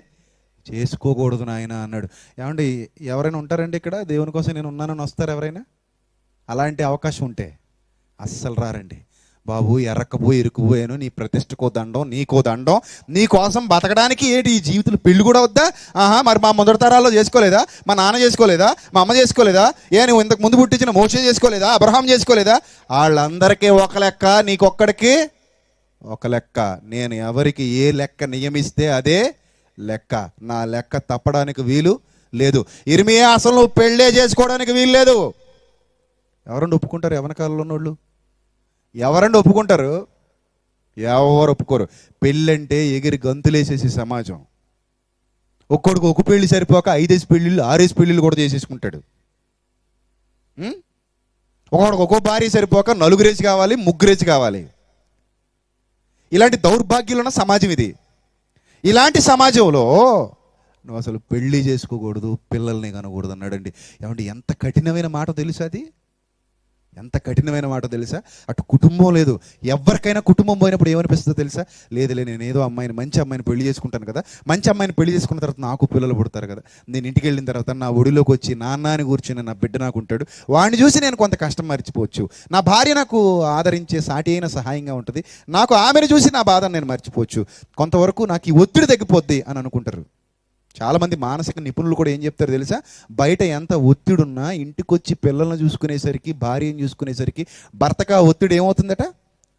చేసుకోకూడదు నాయన అన్నాడు. ఏమండి, ఎవరైనా ఉంటారండి ఇక్కడ దేవుని కోసం నేను ఉన్నానని వస్తారు ఎవరైనా? అలాంటి అవకాశం ఉంటే అస్సలు రారండి. బాబు ఎర్రకపోయి ఇరుక్కుపోయాను, నీ ప్రతిష్టకో దండం, నీకో దండం, నీ కోసం బతకడానికి ఏంటి ఈ జీవితంలో పెళ్ళి కూడా వద్దా? మరి మా మొదటి తరాల్లో చేసుకోలేదా? మా నాన్న చేసుకోలేదా? మా అమ్మ చేసుకోలేదా? నువ్వు ఇంతకు ముందు పుట్టించిన మోషే చేసుకోలేదా? అబ్రహాం చేసుకోలేదా? వాళ్ళందరికీ ఒక లెక్క, నీకొక్కడికి ఒక లెక్క. నేను ఎవరికి ఏ లెక్క నియమిస్తే అదే లెక్క. నా లెక్క తప్పడానికి వీలు లేదు. ఇర్మియా అసలు నువ్వు పెళ్ళే చేసుకోవడానికి వీలు లేదు. ఎవరండి ఒప్పుకుంటారు? యవ్వన కాలంలో ఉన్నోళ్ళు ఎవరండి ఒప్పుకుంటారు? ఎవరు ఒప్పుకోరు. పెళ్ళంటే ఎగిరి గంతులేసేసి సమాజం. ఒక్కొక్కడికి ఒక పెళ్ళి సరిపోక 5 పెళ్ళిళ్ళు 6 పెళ్ళిళ్ళు కూడా చేసేసుకుంటాడు. ఒక్కొక్కడికి ఒక్కో భార్య సరిపోక 4 కావాలి, 3 కావాలి. ఇలాంటి దౌర్భాగ్యులు ఉన్న సమాజం ఇది. ఇలాంటి సమాజంలో నువ్వు అసలు పెళ్ళి చేసుకోకూడదు, పిల్లల్ని కనకూడదు అన్నాడండి. ఏమంటే ఎంత కఠినమైన మాట తెలుసా? అది ఎంత కఠినమైన మాట తెలుసా? అటు కుటుంబం లేదు. ఎవరికైనా కుటుంబం పోయినప్పుడు ఏమనిపిస్తుందో తెలుసా? లేదులే, నేను ఏదో అమ్మాయిని, మంచి అమ్మాయిని పెళ్లి చేసుకుంటాను కదా, మంచి అమ్మాయిని పెళ్లి చేసుకున్న తర్వాత నాకు పిల్లలు పుడతారు కదా, నేను ఇంటికి వెళ్ళిన తర్వాత నా ఒడిలోకి వచ్చి నాన్నని కూర్చుని నా బిడ్డ నాకు ఉంటాడు, వాడిని చూసి నేను కొంత కష్టం మర్చిపోవచ్చు, నా భార్య నాకు ఆదరించే సాటి అయిన సహాయంగా ఉంటుంది, నాకు ఆమెను చూసి నా బాధను నేను మర్చిపోవచ్చు, కొంతవరకు నాకు ఈ ఒత్తిడి తగ్గిపోద్ది అని అనుకుంటారు. చాలామంది మానసిక నిపుణులు కూడా ఏం చెప్తారు తెలుసా? బయట ఎంత ఒత్తిడి ఉన్నా ఇంటికి వచ్చి పిల్లల్ని చూసుకునేసరికి, భార్యను చూసుకునేసరికి భర్తకు ఆ ఒత్తిడి ఏమవుతుందట?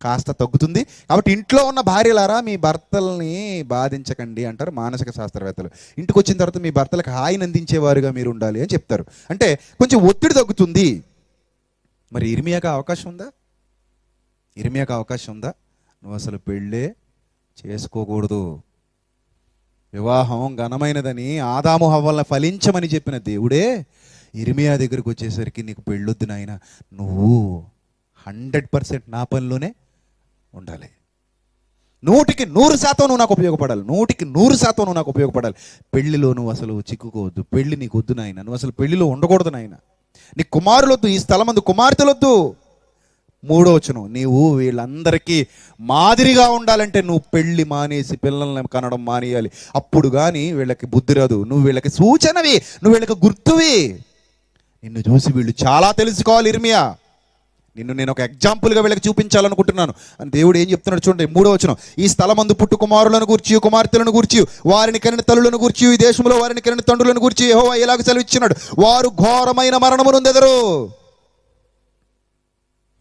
కాస్త తగ్గుతుంది. కాబట్టి ఇంట్లో ఉన్న భార్యలారా మీ భర్తల్ని బాధించకండి అంటారు మానసిక శాస్త్రవేత్తలు. ఇంటికి వచ్చిన తర్వాత మీ భర్తలకు హాయిని అందించేవారుగా మీరు ఉండాలి అని చెప్తారు. అంటే కొంచెం ఒత్తిడి తగ్గుతుంది. మరి ఇర్మియాకు అవకాశం ఉందా? ఇర్మియాకు అవకాశం ఉందా? నువ్వు అసలు పెళ్ళే చేసుకోకూడదు, వివాహం ఘనమైనదని ఆదాము హవ్వలను ఫలించమని చెప్పిన దేవుడే ఇర్మియా దగ్గరికి వచ్చేసరికి నీకు పెళ్ళొద్దు నాయన, నువ్వు 100% నా పనిలోనే ఉండాలి, 100% నువ్వు నాకు ఉపయోగపడాలి, 100% నువ్వు నాకు ఉపయోగపడాలి, పెళ్లిలో నువ్వు అసలు చిక్కుకోవద్దు, పెళ్లి నీకు వద్దు నాయన, నువ్వు అసలు పెళ్లిలో ఉండకూడదు నాయన, నీ కుమారులొద్దు, ఈ స్థలమందు కుమార్తెలొద్దు. 3వ వచనం, నీవు వీళ్ళందరికీ మాదిరిగా ఉండాలంటే నువ్వు పెళ్లి మానేసి పిల్లల్ని కనడం మానేయాలి, అప్పుడు కానీ వీళ్ళకి బుద్ధి రాదు, నువ్వు వీళ్ళకి సూచనవి, నువ్వు వీళ్ళకి గుర్తువి, నిన్ను చూసి వీళ్ళు చాలా తెలుసుకోవాలి. ఇర్మియా, నిన్ను నేను ఒక ఎగ్జాంపుల్గా వీళ్ళకి చూపించాలనుకుంటున్నాను అని దేవుడు ఏం చెప్తున్నాడు చూడండి. 3వ వచనం, ఈ స్థలమందు పుట్టు కుమారులను గూర్చి కుమార్తెలను గూర్చి వారిని కనిన తల్లులను గూర్చి ఈ దేశంలో వారిని కనిన తండ్రులను గూర్చి యెహోవా ఇలాగ సెలవిచ్చినాడు, వారు ఘోరమైన మరణము నొందెదరు.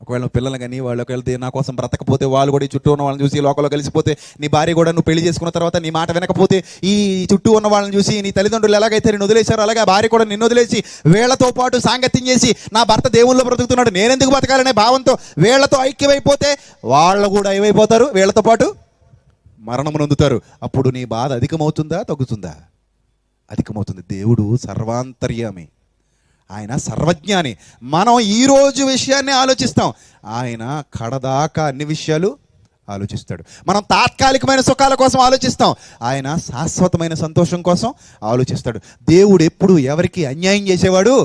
ఒకవేళ పిల్లలు కానీ వాళ్ళు ఒకవేళ నా కోసం బ్రతకపోతే, వాళ్ళు కూడా ఈ చుట్టూ ఉన్న వాళ్ళని చూసి లోకంలో కలిసిపోతే, నీ భార్య కూడా నువ్వు పెళ్లి చేసుకున్న తర్వాత నీ మాట వినకపోతే, ఈ చుట్టూ ఉన్న వాళ్ళని చూసి నీ తల్లిదండ్రులు ఎలాగైతే నిన్ను వదిలేశారో అలాగే భార్య కూడా నిన్ను వదిలేసి వీళ్లతో పాటు సాంగత్యం చేసి నా భర్త దేవుల్లో బ్రతుకుతున్నాడు, నేనెందుకు బతకాలనే భావంతో వీళ్లతో ఐక్యమైపోతే వాళ్ళు కూడా ఏమైపోతారు, వీళ్లతో పాటు మరణము నొందుతారు. అప్పుడు నీ బాధ అధికమవుతుందా తగ్గుతుందా? అధికమవుతుంది. దేవుడు సర్వాంతర్యామి, ఆయన సర్వజ్ఞాని. మనం ఈరోజు విషయాన్ని ఆలోచిస్తాం, ఆయన కడదాకా అన్ని విషయాలు ఆలోచిస్తాడు. మనం తాత్కాలికమైన సుఖాల కోసం ఆలోచిస్తాం, ఆయన శాశ్వతమైన సంతోషం కోసం ఆలోచిస్తాడు. దేవుడు ఎప్పుడు ఎవరికి అన్యాయం చేసేవాడు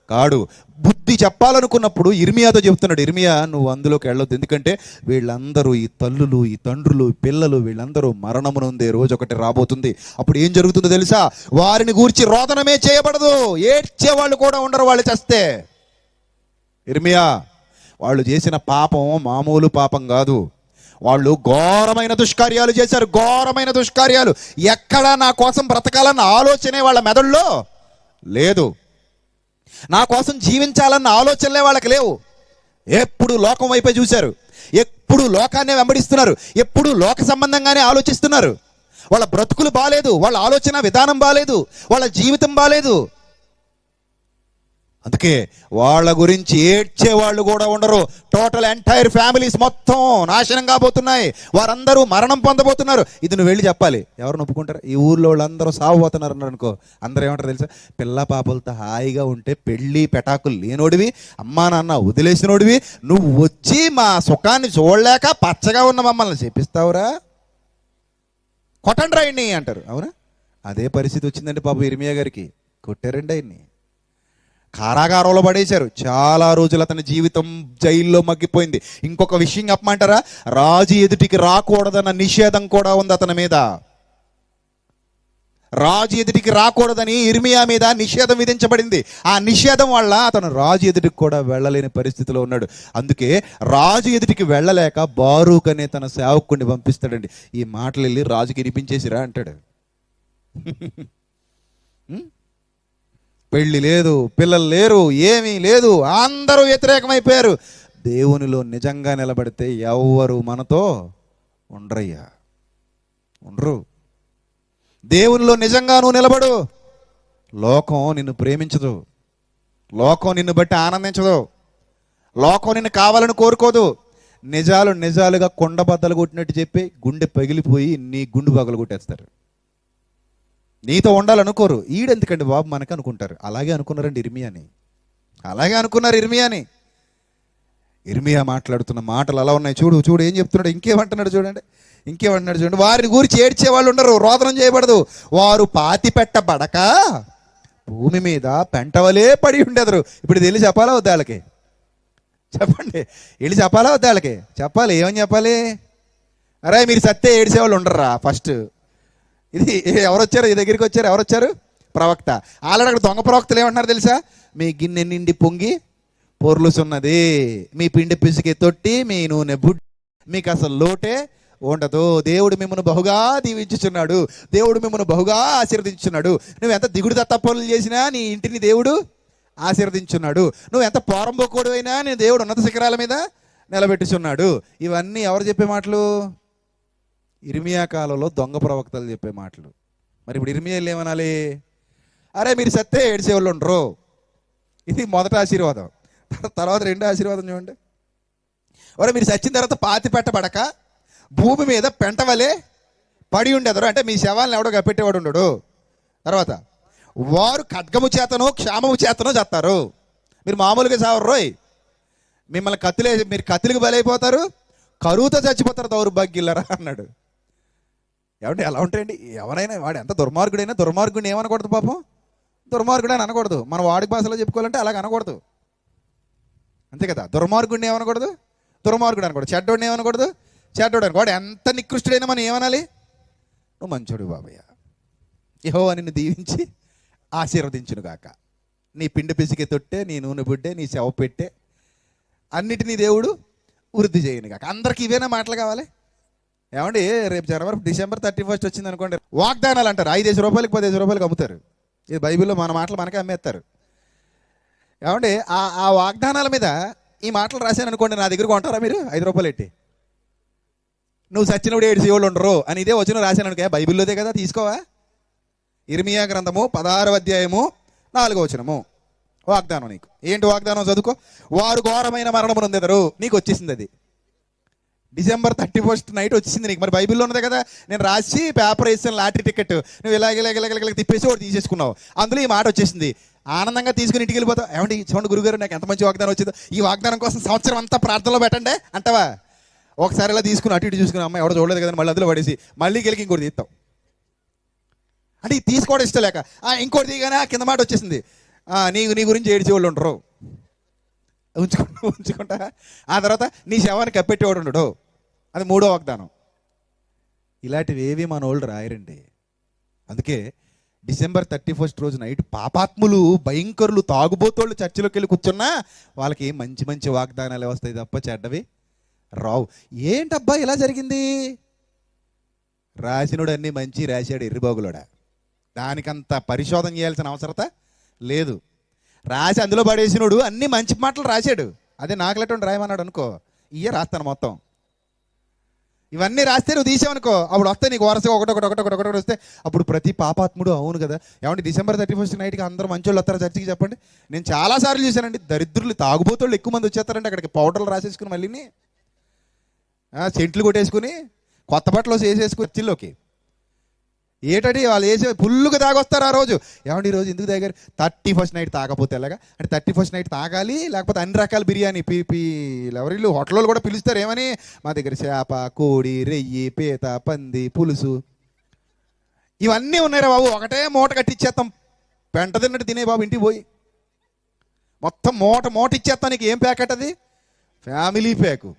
కాడు. బుద్ధి చెప్పాలనుకున్నప్పుడు ఇర్మియాతో చెప్తున్నాడు, ఇర్మియా నువ్వు అందులోకి వెళ్ళొద్దు, ఎందుకంటే వీళ్ళందరూ ఈ తల్లులు ఈ తండ్రులు ఈ పిల్లలు వీళ్ళందరూ మరణమునుందే రోజు ఒకటి రాబోతుంది. అప్పుడు ఏం జరుగుతుందో తెలుసా? వారిని గూర్చి రోదనమే చేయబడదు, ఏడ్చే వాళ్ళు కూడా ఉండరు వాళ్ళు చస్తే. ఇర్మియా, వాళ్ళు చేసిన పాపం మామూలు పాపం కాదు, వాళ్ళు ఘోరమైన దుష్కార్యాలు చేశారు, ఘోరమైన దుష్కార్యాలు. ఎక్కడా నా కోసం బ్రతకాలన్న ఆలోచనే వాళ్ళ మెదడులో లేదు, నా కోసం జీవించాలన్న ఆలోచనలే వాళ్ళకి లేవు. ఎప్పుడు లోకం వైపే చూశారు, ఎప్పుడు లోకాన్నే వెంబడిస్తున్నారు, ఎప్పుడు లోక సంబంధంగానే ఆలోచిస్తున్నారు. వాళ్ళ బ్రతుకులు బాలేదు, వాళ్ళ ఆలోచన విధానం బాలేదు, వాళ్ళ జీవితం బాలేదు. అందుకే వాళ్ళ గురించి ఏడ్చే వాళ్ళు కూడా ఉండరు. టోటల్ ఎంటైర్ ఫ్యామిలీస్ మొత్తం నాశనం కాబోతున్నాయి, వారందరూ మరణం పొందబోతున్నారు. ఇది నువ్వు వెళ్ళి చెప్పాలి, ఎవరు ఒప్పుకుంటారు? ఈ ఊర్లో వాళ్ళందరూ సాగుపోతున్నారు అన్నారు అనుకో, అందరూ ఏమంటారు తెలుసా? పిల్ల పాపలతో హాయిగా ఉంటే పెళ్ళి పెటాకులు లేనోడివి, అమ్మా నాన్న వదిలేసినోడివి, నువ్వు వచ్చి మా సుఖాన్ని చూడలేక పచ్చగా ఉన్న మమ్మల్ని చెప్పిస్తావురా, కొట్టండి రాయండి అంటారు. అవునా? అదే పరిస్థితి వచ్చిందండి పాపం ఇర్మియా గారికి. కొట్టారండి ఆయన్ని, కారాగారంలో పడేశారు. చాలా రోజులు అతని జీవితం జైల్లో మగ్గిపోయింది. ఇంకొక విషయం చెప్పమంటారా? రాజు ఎదుటికి రాకూడదన్న నిషేధం కూడా ఉంది అతని మీద. రాజు ఎదుటికి రాకూడదని ఇర్మియా మీద నిషేధం విధించబడింది. ఆ నిషేధం వల్ల అతను రాజు ఎదుటికి కూడా వెళ్ళలేని పరిస్థితిలో ఉన్నాడు. అందుకే రాజు ఎదుటికి వెళ్ళలేక బారూక్ అనే తన సేవకుడిని పంపిస్తాడండి. ఈ మాటలు వెళ్ళి రాజుకి వినిపించేసిరా అంటాడు. పెళ్ళి లేదు, పిల్లలు లేరు, ఏమీ లేదు, అందరూ వ్యతిరేకమైపోయారు. దేవునిలో నిజంగా నిలబడితే ఎవరు మనతో ఉండరయ్యా, ఉండరు. దేవునిలో నిజంగా నువ్వు నిలబడు, లోకం నిన్ను ప్రేమించదు, లోకం నిన్ను బట్టి ఆనందించదు, లోకం నిన్ను కావాలని కోరుకోదు. నిజాలు నిజాలుగా కొండ బద్దలు కొట్టినట్టు చెప్పి గుండె పగిలిపోయి నీ గుండు పగలు కొట్టేస్తారు. నీతో ఉండాలనుకోరు. ఈడెందుకండి బాబు మనకు అనుకుంటారు. అలాగే అనుకున్నారండి ఇర్మియాని, అలాగే అనుకున్నారు ఇర్మియాని. ఇర్మియా మాట్లాడుతున్న మాటలు అలా ఉన్నాయి. చూడు చూడు ఏం చెప్తున్నాడు, ఇంకేమంటున్నాడు చూడండి, ఇంకేమంటున్నాడు చూడండి. వారిని గురించి ఏడ్చే వాళ్ళు ఉండరు, రోదనం చేయబడదు. వారు పాతి పెట్టబడక భూమి మీద పెంటవలే పడి ఉండెదరు. ఇప్పుడు ఇది వెళ్ళి చెప్పాలా వద్దా వాళ్ళకి? చెప్పండి, వెళ్ళి చెప్పాలా వద్దా వాళ్ళకి? చెప్పాలి. ఏమని చెప్పాలి? అరే మీరు సత్తే ఏడ్చేవాళ్ళు ఉండర్రా. ఫస్ట్ ఇది ఎవరు వచ్చారు? ఈ దగ్గరికి వచ్చారు, ఎవరు వచ్చారు? ప్రవక్త. ఆల్రెడీ అక్కడ దొంగ ప్రవక్తలు ఏమంటున్నారు తెలుసా? మీ గిన్నె నిండి పొంగి పొర్లుసున్నది, మీ పిండి పిసికి తొట్టి మీ నూనె బుడ్డి, మీకు అసలు లోటే ఉండదు. దేవుడు మిమ్మల్ని బహుగా దీవించుచున్నాడు, దేవుడు మిమ్మల్ని బహుగా ఆశీర్వదించున్నాడు. నువ్వు ఎంత దిగుడు దత్తపనులు చేసినా నీ ఇంటిని దేవుడు ఆశీర్వదించున్నాడు. నువ్వు ఎంత పోరంబోకోడు అయినా నీ దేవుడు ఉన్నత శిఖరాల మీద నిలబెట్టుచున్నాడు. ఇవన్నీ ఎవరు చెప్పే మాటలు? ఇర్మియా కాలంలో దొంగ ప్రవక్తలు చెప్పే మాటలు. మరి ఇప్పుడు ఇర్మియాలు ఏమనాలి? అరే మీరు సత్తే ఏడ్చేవాళ్ళు ఉండరు. ఇది మొదటి ఆశీర్వాదం. తర్వాత రెండో ఆశీర్వాదం చూడండి. ఒరే మీరు చచ్చిన తర్వాత పాతి పెట్టబడక భూమి మీద పెంటవలే పడి ఉండేదరు, అంటే మీ శవాలను ఎవడో కప్పెట్టేవాడు ఉండడు. తర్వాత వారు ఖడ్గము చేతనో క్షామము చేతనో చేస్తారు. మీరు మామూలుగా చావరు రోయ్, మిమ్మల్ని మీరు కత్తులకు బలైపోతారు, కరువుతో చచ్చిపోతారు దౌర్భాగ్యులరా అన్నాడు. ఏమంటే ఎలా ఉంటాయండి? ఎవరైనా వాడు ఎంత దుర్మార్గుడైనా దుర్మార్గుడిని ఏమనకూడదు, పాపం దుర్మార్గుడు అని అనకూడదు. మన వాడికి భాషలో చెప్పుకోవాలంటే అలాగ అనకూడదు, అంతే కదా. దుర్మార్గుడిని ఏమనకూడదు, దుర్మార్గుడు అనకూడదు. చెడ్డోడిని ఏమనకూడదు, చెడ్డోడు అనకూడదు. వాడు ఎంత నికృష్టుడైనా మనం ఏమనాలి? నువ్వు మంచోడు బాబయ్య, యెహోవా నిన్ను దీవించి ఆశీర్వదించునుగాక, నీ పిండి పిసికే తొట్టే, నీ నూనె బుడ్డే, నీ శవ పెట్టే అన్నిటినీ దేవుడు వృద్ధి చేయనుగాక. అందరికి ఇవేనా మాటలు కావాలి? ఏమండి రేపు డిసెంబర్ 31 వచ్చింది అనుకోండి, వాగ్దానాలు అంటారు. 5 రూపాయలకి 10 రూపాయలకి అమ్ముతారు. ఇది బైబిల్లో మన మాటలు మనకే అమ్మేస్తారు. ఏమండి ఆ వాగ్దానాల మీద ఈ మాటలు రాశాను అనుకోండి, నా దగ్గర కొంటారా మీరు? 5 రూపాయలు ఎట్టి నువ్వు సచ్చినప్పుడు 7 జీవులు ఉండరు అని ఇదే వచ్చిన రాశాను అనుకో, బైబిల్లోదే కదా, తీసుకోవా? ఇర్మియా గ్రంథము 16వ అధ్యాయము 4వ వచనము వాగ్దానం. నీకు ఏంటి వాగ్దానం? చదువుకో. వారు ఘోరమైన మరణము నొందెదరు. నీకు వచ్చేసింది అది డిసెంబర్ 31 నైట్ వచ్చింది నీకు. మరి బైబిల్లో ఉన్నదే కదా, నేను రాసి పేపర్ వేసాను, లాటరీ టికెట్, నువ్వు ఇలాగ తిప్పేసి ఒకటి తీసేసుకున్నావు, అందులో ఈ మాట వచ్చేసింది. ఆనందంగా తీసుకుని ఇంటికి వెళ్ళిపోతావు. ఏమంటే చూడండి గురుగారు నాకు ఎంత మంచి వాగ్దానం వచ్చిందో, ఈ వాగ్దానం కోసం సంవత్సరం అంతా ప్రార్థనలో పెట్టండి అంటావా? ఒకసారి ఇలా తీసుకుని అటు ఇటు చూసుకుని అమ్మాయి ఎవడో చూడలేదు కదా, మళ్ళీ అందులో పడేసి మళ్ళీ గెలికి ఇంకోటి తీస్తావు. అంటే ఇది తీసుకోవడం ఇష్టం లేక ఇంకోటి తీయగానే కింద మాట వచ్చేసింది, నీ గురించి 7 జీవులు ఉండరు, ఉంచుకుంటా. ఆ తర్వాత నీ శవాన్ని కప్పెట్టేవాడు ఉండడు, అది 3వ వాగ్దానం. ఇలాంటివి ఏవి మన వాళ్ళు రాయరండి. అందుకే డిసెంబర్ 31 రోజు నైట్ పాపాత్ములు, భయంకరులు, తాగుబోతోళ్ళు చర్చిలోకి వెళ్ళి కూర్చున్నా వాళ్ళకి మంచి మంచి వాగ్దానాలు వస్తాయి తప్ప చెడ్డవి రావు. ఏంటబ్బా ఇలా జరిగింది? రాసినోడు అన్నీ మంచి రాశాడు ఎర్రిబాగులోడా, దానికంత పరిశోధన చేయాల్సిన అవసరత లేదు. రాసి అందులో పడేసినోడు అన్ని మంచి మాటలు రాశాడు, అదే నాకులెటువంటి రాయమన్నాడు అనుకో, ఇయే రాస్తాను మొత్తం. ఇవన్నీ రాస్తే నువ్వు తీసావనుకో, అప్పుడు వస్తే నీకు వరుసగా ఒకటొకటి వస్తే అప్పుడు ప్రతి పాపాత్ముడు అవును కదా. ఏమంటే డిసెంబర్ 31 నైట్కి అందరూ మంచోళ్ళు వస్తారు చర్చికి? చెప్పండి. నేను చాలాసార్లు చూశానండి, దరిద్రులు తాగుబోతోళ్ళు ఎక్కువ మంది వచ్చేస్తారంటే అక్కడికి పౌడర్లు రాసేసుకుని మళ్ళీని సెంట్లు కొట్టేసుకుని కొత్త బట్టలు వేసేసుకుని చర్చిల్లోకి. ఏటంటే వాళ్ళు వేసే ఫుల్లుగా తాగొస్తారు ఆ రోజు. ఏమంటే ఈరోజు ఎందుకు తాగారు? 31 నైట్ తాగపోతే ఎలాగా అంటే 31 నైట్ తాగాలి, లేకపోతే అన్ని రకాల బిర్యానీ ఎవరిల్లు హోటల్లో కూడా పిలుస్తారు. ఏమని? మా దగ్గర చేప, కోడి, రెయ్యి, పీత, పంది, పులుసు ఇవన్నీ ఉన్నాయిరా బాబు, ఒకటే మూట కట్టిచ్చేస్తాం, పెంట తిన్నట్టు తినే బాబు. ఇంటికి పోయి మొత్తం మూట ఇచ్చేస్తాం. నీకు ఏం ప్యాకెట్ అది? Family pack.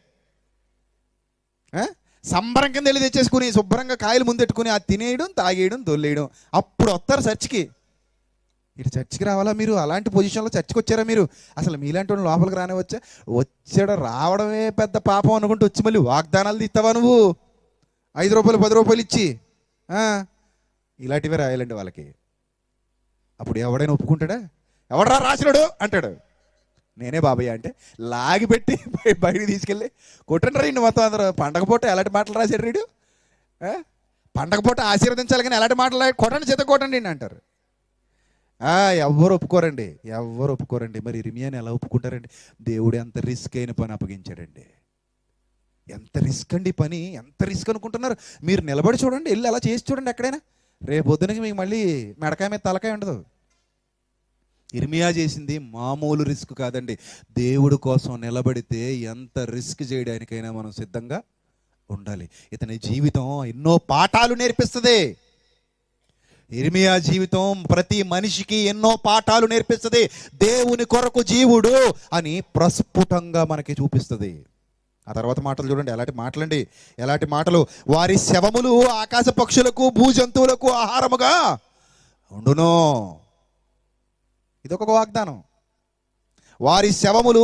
సంబరం కింద వెళ్ళి తెచ్చేసుకుని శుభ్రంగా కాయలు ముందెట్టుకుని అది తినేయడం, తాగేయడం, దొల్లేయడం. అప్పుడు వస్తారు చర్చికి. ఇటు చర్చికి రావాలా మీరు? అలాంటి పొజిషన్లో చర్చికి వచ్చారా మీరు? అసలు మీలాంటి వాళ్ళు లోపలికి రానివచ్చా? వచ్చాడు రావడమే పెద్ద పాపం అనుకుంటూ వచ్చి మళ్ళీ వాగ్దానాలు తీస్తావా నువ్వు? 5 రూపాయలు 10 రూపాయలు ఇచ్చి ఇలాంటివే రాయాలండి వాళ్ళకి. అప్పుడు ఎవడైనా ఒప్పుకుంటాడా? ఎవడరా రాసినాడు అంటాడు. నేనే బాబయ్య అంటే లాగి పెట్టి బయటికి తీసుకెళ్ళి కొట్టండి రీడు మొత్తం అందరూ. పండగ పూట ఎలాంటి మాటలు రాశాడు రీడు? పండగ పూట ఆశీర్వదించాలి కానీ ఎలాంటి మాటలు కొట్టండి, చేత కొట్టండి అంటారు. ఎవ్వరు ఒప్పుకోరండి. మరి ఇర్మియాని ఎలా ఒప్పుకుంటారండి? దేవుడు ఎంత రిస్క్ అయిన పని అప్పగించాడండి. ఎంత రిస్క్ అండి పని, ఎంత రిస్క్ అనుకుంటున్నారు మీరు? నిలబడి చూడండి, వెళ్ళి అలా చేసి చూడండి ఎక్కడైనా. రేపు పొద్దునకి మీకు మళ్ళీ మెడకాయ మీద తలకాయ ఉండదు. ఇర్మియా చేసింది మామూలు రిస్క్ కాదండి. దేవుడి కోసం నిలబడితే ఎంత రిస్క్ చేయడానికైనా మనం సిద్ధంగా ఉండాలి. ఇతని జీవితం ఎన్నో పాఠాలు నేర్పిస్తుంది. ఇర్మియా జీవితం ప్రతి మనిషికి ఎన్నో పాఠాలు నేర్పిస్తుంది. దేవుని కొరకు జీవుడు అని ప్రస్ఫుటంగా మనకి చూపిస్తుంది. ఆ తర్వాత మాటలు చూడండి, ఎలాంటి మాటలు. వారి శవములు ఆకాశ పక్షులకు, భూజంతువులకు ఆహారముగా ఉండును. ఇదొక వాగ్దానం. వారి శవములు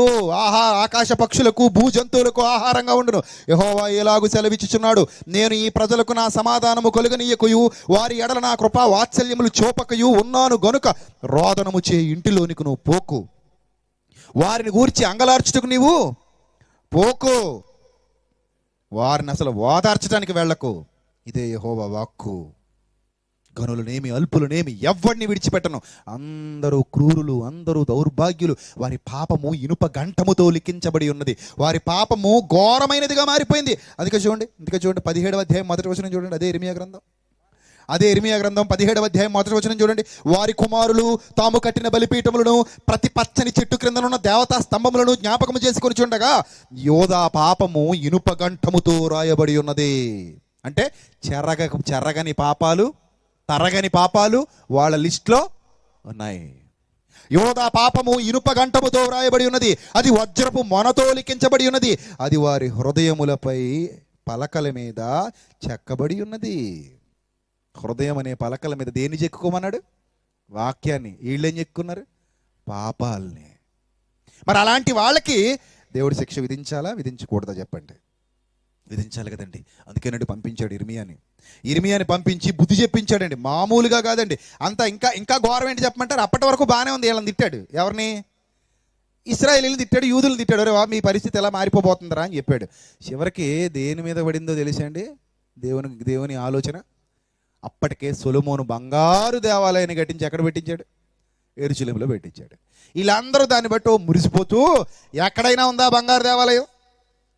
ఆకాశ పక్షులకు, భూజంతువులకు ఆహారంగా ఉండును. యెహోవా ఎలాగు సెలవిచ్చుచున్నాడు, నేను ఈ ప్రజలకు నా సమాధానము కలుగనీయకయు, వారి ఎడల నా కృపా వాత్సల్యములు చూపకయు ఉన్నాను గనుక రోదనము చే ఇంటిలోనికి నువ్వు పోకు, వారిని గూర్చి అంగలార్చుటకు నీవు పోకు, వారిని అసలు ఓదార్చడానికి వెళ్ళకు. ఇదే యెహోవా వాక్కు. గనులనేమి అల్పులనేమి ఎవరిని విడిచిపెట్టను. అందరూ క్రూరులు, అందరూ దౌర్భాగ్యులు. వారి పాపము ఇనుప గంటముతో లిఖించబడి ఉన్నది. వారి పాపము ఘోరమైనదిగా మారిపోయింది. అందుకే చూడండి 17వ అధ్యాయం మొదటి వచనం చూడండి. అదే ఇర్మియా గ్రంథం 17వ అధ్యాయం మొదటి వచనం చూడండి. వారి కుమారులు తాము కట్టిన బలిపీఠములను, ప్రతి పచ్చని చెట్టు క్రిందనున్న దేవతా స్తంభములను జ్ఞాపకము చేసుకొని చూడగా యోధా పాపము ఇనుప గంటముతో రాయబడి ఉన్నది. అంటే చెరగని పాపాలు, తరగని పాపాలు వాళ్ళ లిస్టులో ఉన్నాయి. యోధా పాపము ఇనుప గంటముతో వ్రాయబడి ఉన్నది. అది వజ్రపు మొనతో లిఖించబడి ఉన్నది. అది వారి హృదయములపై పలకల మీద చెక్కబడి ఉన్నది. హృదయం అనే పలకల మీద దేన్ని చెక్కుకోమన్నాడు? వాక్యాన్ని. వీళ్ళేం చెక్కున్నారు? పాపాలని. మరి అలాంటి వాళ్ళకి దేవుడు శిక్ష విధించాలా విధించకూడదా చెప్పండి? విధించాలి కదండి. అందుకేనండి పంపించాడు ఇర్మియాని పంపించి బుద్ధి చెప్పించాడండి. మామూలుగా కాదండి. అంతా ఇంకా ఘోరం ఏంటి చెప్పమంటారు? అప్పటి వరకు బాగానే ఉంది. వీళ్ళని తిట్టాడు. ఎవరిని? ఇశ్రాయేలీని తిట్టాడు, యూదులు తిట్టాడు. అరే మీ పరిస్థితి ఎలా మారిపోబోతుందరా అని చెప్పాడు. చివరికి దేని మీద పడిందో తెలుసండి దేవుని ఆలోచన. అప్పటికే సొలొమోను బంగారు దేవాలయాన్ని కట్టించి ఎక్కడ పెట్టించాడు? యెరూషలేములో పెట్టించాడు. వీళ్ళందరూ దాన్ని బట్టి మురిసిపోతూ, ఎక్కడైనా ఉందా బంగారు దేవాలయం?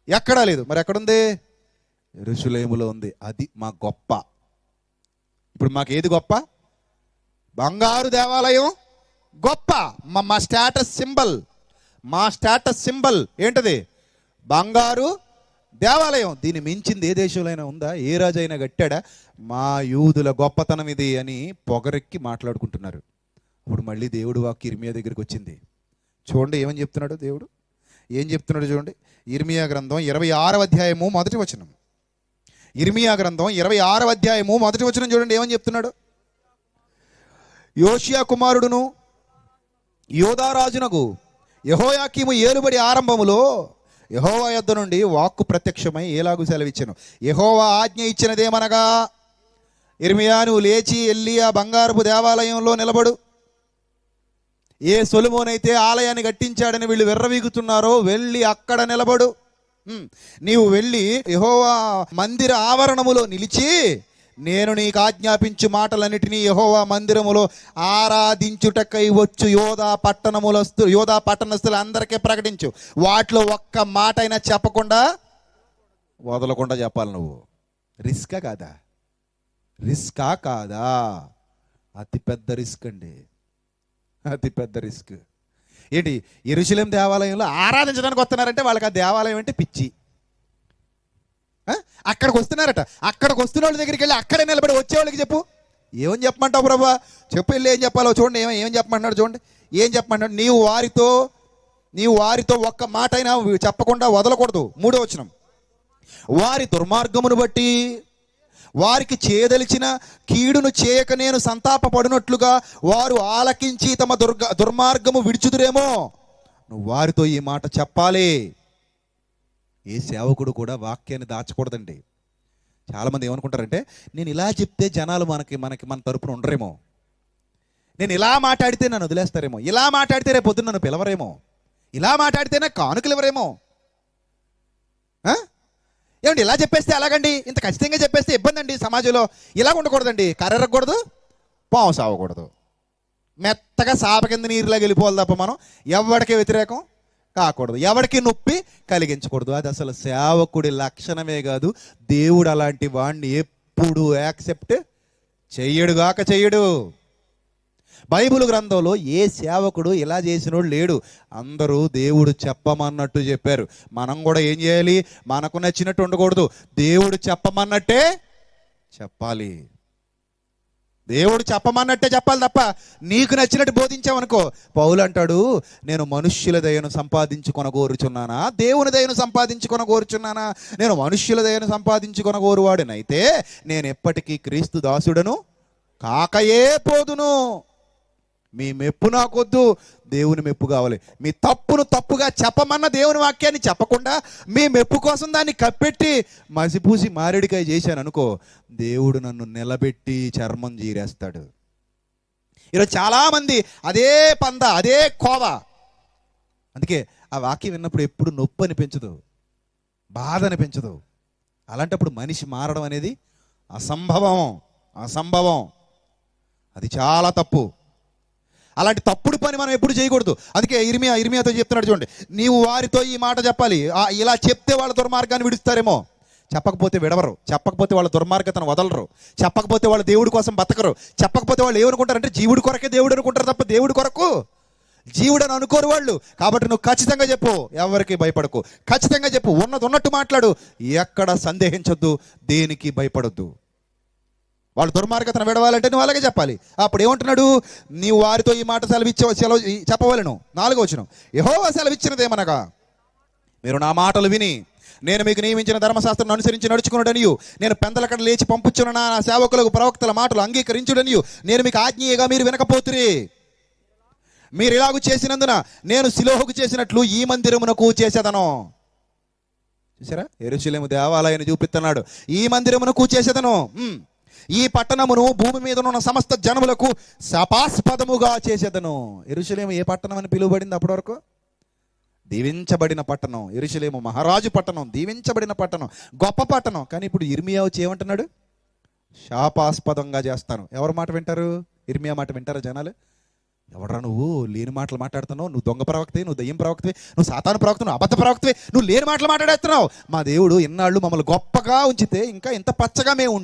ఎక్కడా లేదు. మరి ఎక్కడుంది? యెరూషలేములో ఉంది. అది మా గొప్ప. ఇప్పుడు మాకు ఏది గొప్ప? బంగారు దేవాలయం గొప్ప. మా స్టేటస్ సింబల్ ఏంటది? బంగారు దేవాలయం. దీన్ని మించింది ఏ దేశంలో అయినా ఉందా? ఏ రాజు అయినా కట్టాడా? మా యూదుల గొప్పతనం ఇది అని పొగరెక్కి మాట్లాడుకుంటున్నారు. ఇప్పుడు మళ్ళీ దేవుడు వాక్కు ఇర్మియా దగ్గరికి వచ్చింది. చూడండి ఏమని చెప్తున్నాడు దేవుడు. ఏం చెప్తున్నాడు చూడండి. ఇర్మియా గ్రంథం 26వ అధ్యాయము మొదటి వచనం. ఇర్మియా గ్రంథం 26వ అధ్యాయము మొదటి వచనం చూడండి ఏమని చెప్తున్నాడు. యోషియా కుమారుడును యోధారాజునకు యెహోయాకీము ఏలుబడి ఆరంభములో యెహోవా యొద్ద నుండి వాక్కు ప్రత్యక్షమై ఏలాగు సెలవిచ్చెను. యెహోవా ఆజ్ఞ ఇచ్చినదేమనగా, ఇర్మియా నువ్వు లేచి వెళ్ళి ఆ బంగారపు దేవాలయంలో నిలబడు. ఏ సొలొమోనైతే ఆలయాన్ని కట్టించాడని వీళ్ళు విర్రవీగుతున్నారో వెళ్ళి అక్కడ నిలబడు. నీవు వెళ్ళి యెహోవా మందిర ఆవరణములో నిలిచి నేను నీకు ఆజ్ఞాపించు మాటలన్నిటినీ యెహోవా మందిరములో ఆరాధించుటకై వచ్చు యోధా పట్టణస్థులు అందరికీ ప్రకటించు. వాటిలో ఒక్క మాట అయినా చెప్పకుండా వదలకుండా చెప్పాలి. నువ్వు రిస్కా కాదా? అతిపెద్ద రిస్క్ అండి. అతిపెద్ద రిస్క్. ఏంటి? యెరూషలేం దేవాలయంలో ఆరాధించడానికి వస్తున్నారంటే వాళ్ళకి ఆ దేవాలయం అంటే పిచ్చి. అక్కడికి వస్తున్నారట. అక్కడికి వస్తున్న వాళ్ళ దగ్గరికి వెళ్ళి అక్కడే నిలబడి వచ్చేవాళ్ళకి చెప్పు. ఏమని చెప్పమంటావు ప్రభా? చెప్పు వెళ్ళి ఏం చెప్పాలో చూడండి. ఏం చెప్పమంటున్నాడు చూడండి. ఏం చెప్పమంటాడు? నీవు వారితో ఒక్క మాట అయినా చెప్పకుండా వదలకూడదు. 3వ వచనం. వారి దుర్మార్గమును బట్టి వారికి చేయదలిచిన కీడును చేయక నేను సంతాపపడినట్లుగా వారు ఆలకించి తమ దుర్మార్గము విడిచుదురేమో. నువ్వు వారితో ఈ మాట చెప్పాలి. ఏ సేవకుడు కూడా వాక్యాన్ని దాచకూడదండి. చాలామంది ఏమనుకుంటారంటే, నేను ఇలా చెప్తే జనాలు మన తరపున ఉండరేమో, నేను ఇలా మాట్లాడితే నన్ను వదిలేస్తారేమో, ఇలా మాట్లాడితే రేపు పొద్దున్న నన్ను పిలవరేమో, ఇలా మాట్లాడితేనే కానుకలు ఇవ్వరేమో. ఏమండి ఇలా చెప్పేస్తే ఎలాగండి? ఇంత ఖచ్చితంగా చెప్పేస్తే ఇబ్బంది అండి. సమాజంలో ఇలా ఉండకూడదండి. కర్రెరగకూడదు, పాము సావకూడదు. మెత్తగా సాప కింద నీరులాగా వెళ్ళిపోవాలి తప్ప మనం ఎవరికి వ్యతిరేకం కాకూడదు, ఎవరికి నొప్పి కలిగించకూడదు. అది అసలు సేవకుడి లక్షణమే కాదు. దేవుడు అలాంటి వాడిని ఎప్పుడు యాక్సెప్ట్ చెయ్యడు. బైబిల్ గ్రంథంలో ఏ సేవకుడు ఇలా చేసినోడు లేడు. అందరూ దేవుడు చెప్పమన్నట్టు చెప్పారు. మనం కూడా ఏం చేయాలి? మనకు నచ్చినట్టు ఉండకూడదు. దేవుడు చెప్పమన్నట్టే చెప్పాలి. దేవుడు చెప్పమన్నట్టే చెప్పాలి తప్ప నీకు నచ్చినట్టు బోధించావనుకో. పౌలు అంటాడు, నేను మనుష్యుల దయను సంపాదించుకొనగోరుచున్నానా, దేవుని దయను సంపాదించుకొనగోరుచున్నానా? నేను మనుష్యుల దయను సంపాదించుకొనగోరువాడినైతే నేను ఎప్పటికీ క్రీస్తు దాసుడను కాకయే పోదును. మీ మెప్పు నాకొద్దు, దేవుని మెప్పు కావాలి. మీ తప్పును తప్పుగా చెప్పమన్న దేవుని వాక్యాన్ని చెప్పకుండా మీ మెప్పు కోసం దాన్ని కప్పెట్టి మసిపూసి మారేడికాయ చేశాను అనుకో, దేవుడు నన్ను నిలబెట్టి చర్మం చీరేస్తాడు. ఈరోజు చాలామంది అదే పంద, అదే కోవ. అందుకే ఆ వాక్యం విన్నప్పుడు ఎప్పుడు నొప్పి అనిపించదు, బాధ అనిపించదు. అలాంటప్పుడు మనిషి మారడం అనేది అసంభవం. అది చాలా తప్పు. అలాంటి తప్పుడు పని మనం ఎప్పుడు చేయకూడదు. అందుకే ఇర్మియాతో చెప్తున్నాడు చూడండి, నీవు వారితో ఈ మాట చెప్పాలి. ఇలా చెప్తే వాళ్ళ దుర్మార్గాన్ని విడుస్తారేమో. చెప్పకపోతే విడవరు, చెప్పకపోతే వాళ్ళ దుర్మార్గతను వదలరు, చెప్పకపోతే వాళ్ళు దేవుడి కోసం బతకరు, చెప్పకపోతే వాళ్ళు ఏమనుకుంటారంటే జీవుడి కొరకే దేవుడు అనుకుంటారు తప్ప దేవుడి కొరకు జీవుడు అని అనుకోరు వాళ్ళు. కాబట్టి నువ్వు ఖచ్చితంగా చెప్పు, ఎవరికి భయపడకు, ఖచ్చితంగా చెప్పు, ఉన్నది ఉన్నట్టు మాట్లాడు, ఎక్కడ సందేహించొద్దు, దేనికి భయపడొద్దు. వాళ్ళు దుర్మార్గతను విడవాలంటే నువ్వు అలాగే చెప్పాలి. అప్పుడు ఏమంటున్నాడు, నీవు వారితో ఈ మాట సెలవు చెప్పవలను. 4వ వచనం, యెహోవా సెలవిచ్చినదేమనగా, మీరు నా మాటలు విని నేను మీకు నియమించిన ధర్మశాస్త్రం అనుసరించి నడుచుకున్నాడనియు, నేను పెందలకడ లేచి పంపుచున్న నా సేవకులకు ప్రవక్తల మాటలు అంగీకరించుడనియు నేను మీకు ఆజ్ఞేయగా మీరు వినకపోతురే. మీరు ఇలాగూ చేసినందున నేను షిలోహుకు చేసినట్లు ఈ మందిరమునకు చేసేదను. చూసారా, యెరూషలేము దేవాలయాన్ని చూపిస్తున్నాడు. ఈ మందిరమునకు చేసేదను, ఈ పట్టణమును భూమి మీద ఉన్న సమస్త జనములకు శాపాస్పదముగా చేసేదను. యెరూషలేము ఏ పట్టణం అని పిలువబడింది అప్పటి వరకు? దీవించబడిన పట్టణం. యెరూషలేము మహారాజు పట్టణం, దీవించబడిన పట్టణం, గొప్ప పట్టణం. కానీ ఇప్పుడు ఇర్మియా వచ్చి ఏమంటున్నాడు? శాపాస్పదంగా చేస్తాను. ఎవరి మాట వింటారు? ఇర్మియా మాట వింటారా జనాలు? ఎవడరా నువ్వు లేని మాటలు మాట్లాడుతున్నావు, నువ్వు దొంగ ప్రవక్తవే, నువ్వు దయ్యం ప్రవక్తవే, నువ్వు సాతాను ప్రవక్త, నువ్వు అబద్ధ ప్రవక్తవే, నువ్వు లేని మాటలు మాట్లాడేస్తున్నావు. మా దేవుడు ఇన్నాళ్ళు మమ్మల్ని గొప్పగా ఉంచితే, ఇంకా ఇంత పచ్చగా మేము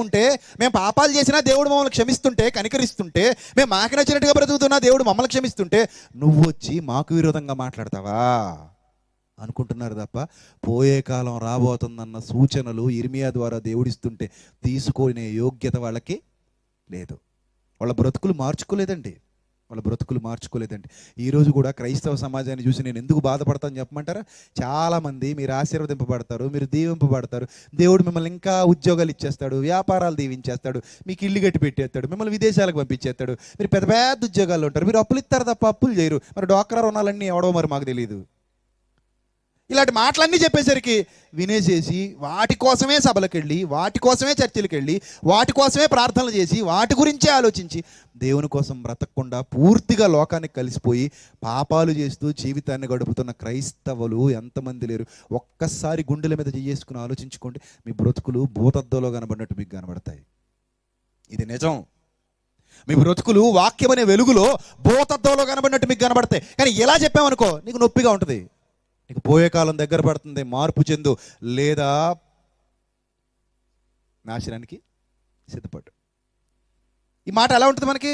ఉంటే, మేము పాపాలు చేసినా దేవుడు మమ్మల్ని క్షమిస్తుంటే, కనికరిస్తుంటే, మేము మాకు నచ్చినట్టుగా బ్రతుకుతున్నా దేవుడు మమ్మల్ని క్షమిస్తుంటే, నువ్వు వచ్చి మాకు విరోధంగా మాట్లాడతావా అనుకుంటున్నారు తప్ప, పోయే కాలం రాబోతుందన్న సూచనలు ఇర్మియా ద్వారా దేవుడిస్తుంటే తీసుకునే యోగ్యత వాళ్ళకి లేదు. వాళ్ళ బ్రతుకులు మార్చుకోలేదండి. ఈరోజు కూడా క్రైస్తవ సమాజాన్ని చూసి నేను ఎందుకు బాధపడతాను చెప్పమంటారా? చాలామంది మీరు ఆశీర్వదింపబడతారు, మీరు దీవింపబడతారు, దేవుడు మిమ్మల్ని ఇంకా ఉద్యోగాలు ఇచ్చేస్తాడు, వ్యాపారాలు దీవించేస్తాడు, మీకు ఇల్లు కట్టి పెట్టేస్తాడు, మిమ్మల్ని విదేశాలకు పంపించేస్తాడు, మీరు పెద్ద పెద్ద ఉద్యోగాల్లో ఉంటారు, మీరు అప్పులు ఇస్తారు తప్ప అప్పులు చేయరు. మరి డ్వాక్రా రుణాలన్నీ ఎవడో మరి మాకు తెలియదు. ఇలాంటి మాటలన్నీ చెప్పేసరికి వినేసేసి వాటి కోసమే సభలకు వెళ్ళి, వాటి కోసమే చర్చిలకు వెళ్ళి, వాటి కోసమే ప్రార్థనలు చేసి, వాటి గురించే ఆలోచించి దేవుని కోసం బ్రతకకుండా పూర్తిగా లోకానికి కలిసిపోయి పాపాలు చేస్తూ జీవితాన్ని గడుపుతున్న క్రైస్తవులు ఎంతమంది లేరు? ఒక్కసారి గుండెల మీద చేసుకుని ఆలోచించుకోండి. మీ బ్రతుకులు భూతద్దంలో కనబడినట్టు మీకు కనబడతాయి. ఇది నిజం. మీ బ్రతుకులు వాక్యం అనే వెలుగులో భూతద్దంలో కనబడినట్టు మీకు కనబడతాయి. కానీ ఎలా చెప్పామనుకో, నీకు నొప్పిగా ఉంటుంది, నీకు పోయే కాలం దగ్గర పడుతుంది, మార్పు చెందు, లేదా నాశనానికి సిద్ధపడు. ఈ మాట ఎలా ఉంటుంది మనకి?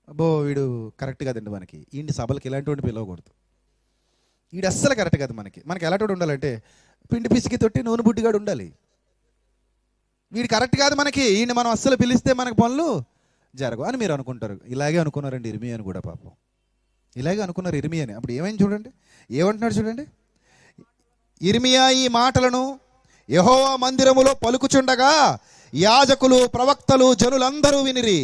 అబ్బో వీడు కరెక్ట్ కాదండి, మనకి ఈయన సభలకి ఇలాంటి పిలవకూడదు, వీడు అస్సలు కరెక్ట్ కాదు. మనకి ఎలాంటి ఉండాలంటే పిండి పిసికి తొట్టి నూనె బుడ్డిగాడు ఉండాలి. వీడు కరెక్ట్ కాదు మనకి, ఈయన మనం అస్సలు పిలిస్తే మనకు పనులు జరగవు అని మీరు అనుకుంటారు. ఇలాగే అనుకున్నారండి ఇర్మియాని కూడా. పాపం ఇలాగే అనుకున్నారు ఇర్మియాని. అప్పుడు ఏమైంది చూడండి, ఏమంటున్నాడు చూడండి. ఇర్మియా ఈ మాటలను యెహోవా మందిరములో పలుకుచుండగా యాజకులు, ప్రవక్తలు, జనులందరూ వినిరి.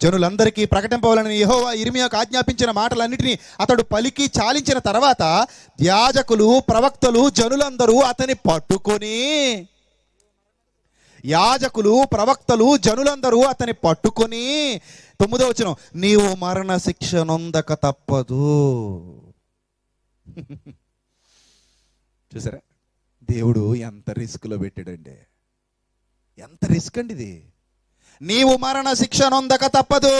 జనులందరికీ ప్రకటింపవాలని యెహోవా ఇర్మియాకు ఆజ్ఞాపించిన మాటలన్నిటినీ అతడు పలికి చాలించిన తర్వాత యాజకులు, ప్రవక్తలు, జనులందరూ అతని పట్టుకొని, పట్టుకొని 9వ వచనం, నీవు మరణ శిక్ష నొందక తప్పదు. చూసారా, దేవుడు ఎంత రిస్క్లో పెట్టాడండి, ఎంత రిస్క్ అండి ఇది. నీవు మరణ శిక్ష నొందక తప్పదు.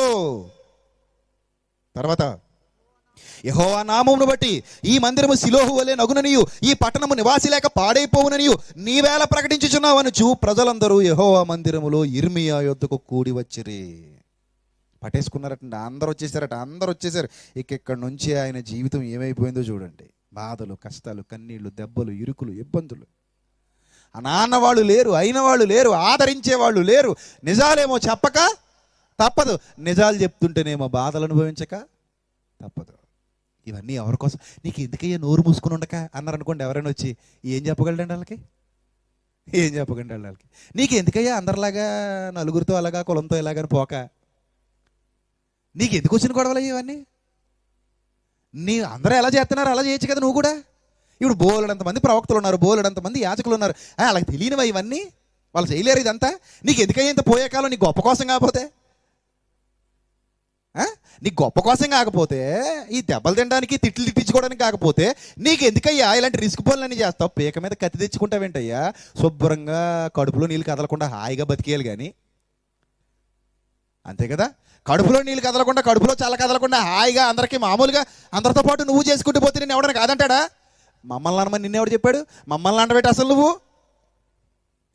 తర్వాత యెహోవా నామమును బట్టి ఈ మందిరము షిలోహు వలె నగుననియు, ఈ పట్టణము నివాసి లేక పాడైపోవుననియు నీవేళ ప్రకటించుచున్నావనుచు ప్రజలందరూ యెహోవా మందిరములో ఇర్మియా యొద్దకు కూడి వచ్చిరి. పట్టేసుకున్నారట, అందరూ వచ్చేసారు. ఇక్కడి నుంచి ఆయన జీవితం ఏమైపోయిందో చూడండి. బాధలు, కష్టాలు, కన్నీళ్లు, దెబ్బలు, ఇరుకులు, ఇబ్బందులు. నాన్న వాళ్ళు లేరు, అయిన వాళ్ళు లేరు, ఆదరించే వాళ్ళు లేరు. నిజాలేమో చెప్పక తప్పదు, నిజాలు చెప్తుంటేనేమో బాధలు అనుభవించక తప్పదు. ఇవన్నీ ఎవరి కోసం? నీకు ఎందుకయ్యా నోరు మూసుకుని ఉండక అన్నారు అనుకోండి. ఎవరైనా వచ్చి ఏం చెప్పగలండి వాళ్ళకి? నీకు ఎందుకయ్యా అందరిలాగా నలుగురితో అలాగా కులంతో ఇలాగని పోక? నీకు ఎందుకు వచ్చిన గొడవలు ఇవన్నీ? అందరూ ఎలా చేస్తున్నారు అలా చేయొచ్చు కదా నువ్వు కూడా. ఇప్పుడు బోలెడంతమంది ప్రవక్తలు ఉన్నారు, బోలెడంతమంది యాజకులు ఉన్నారు, వాళ్ళకి తెలియనివా ఇవన్నీ? వాళ్ళు చేయలేరు ఇదంతా. నీకు ఎందుకయ్యా ఇంత పోయే కాలం? నీ గొప్ప కోసం కాకపోతే, నీ గొప్ప కోసం కాకపోతే, ఈ దెబ్బలు తినడానికి, తిట్లు తిట్టించుకోవడానికి కాకపోతే, నీకు ఎందుకయ్యా ఇలాంటి రిస్క్ పనులన్నీ చేస్తావు? పీక మీద కత్తి తెచ్చుకుంటావేంటయ్యా? శుభ్రంగా కడుపులో నీళ్ళు కదలకుండా హాయిగా బతికేయాలి. కానీ అంతే కదా. కడుపులో నీళ్ళు కదలకుండా, కడుపులో చల్ల కదలకుండా హాయిగా అందరికీ మామూలుగా అందరితో పాటు నువ్వు చేసుకుంటూ పోతే నేను ఎవడని కాదంటాడా? మమ్మల్ని అనమని నిన్నెవడు చెప్పాడు? మమ్మల్ని అంటబెట్టి అసలు నువ్వు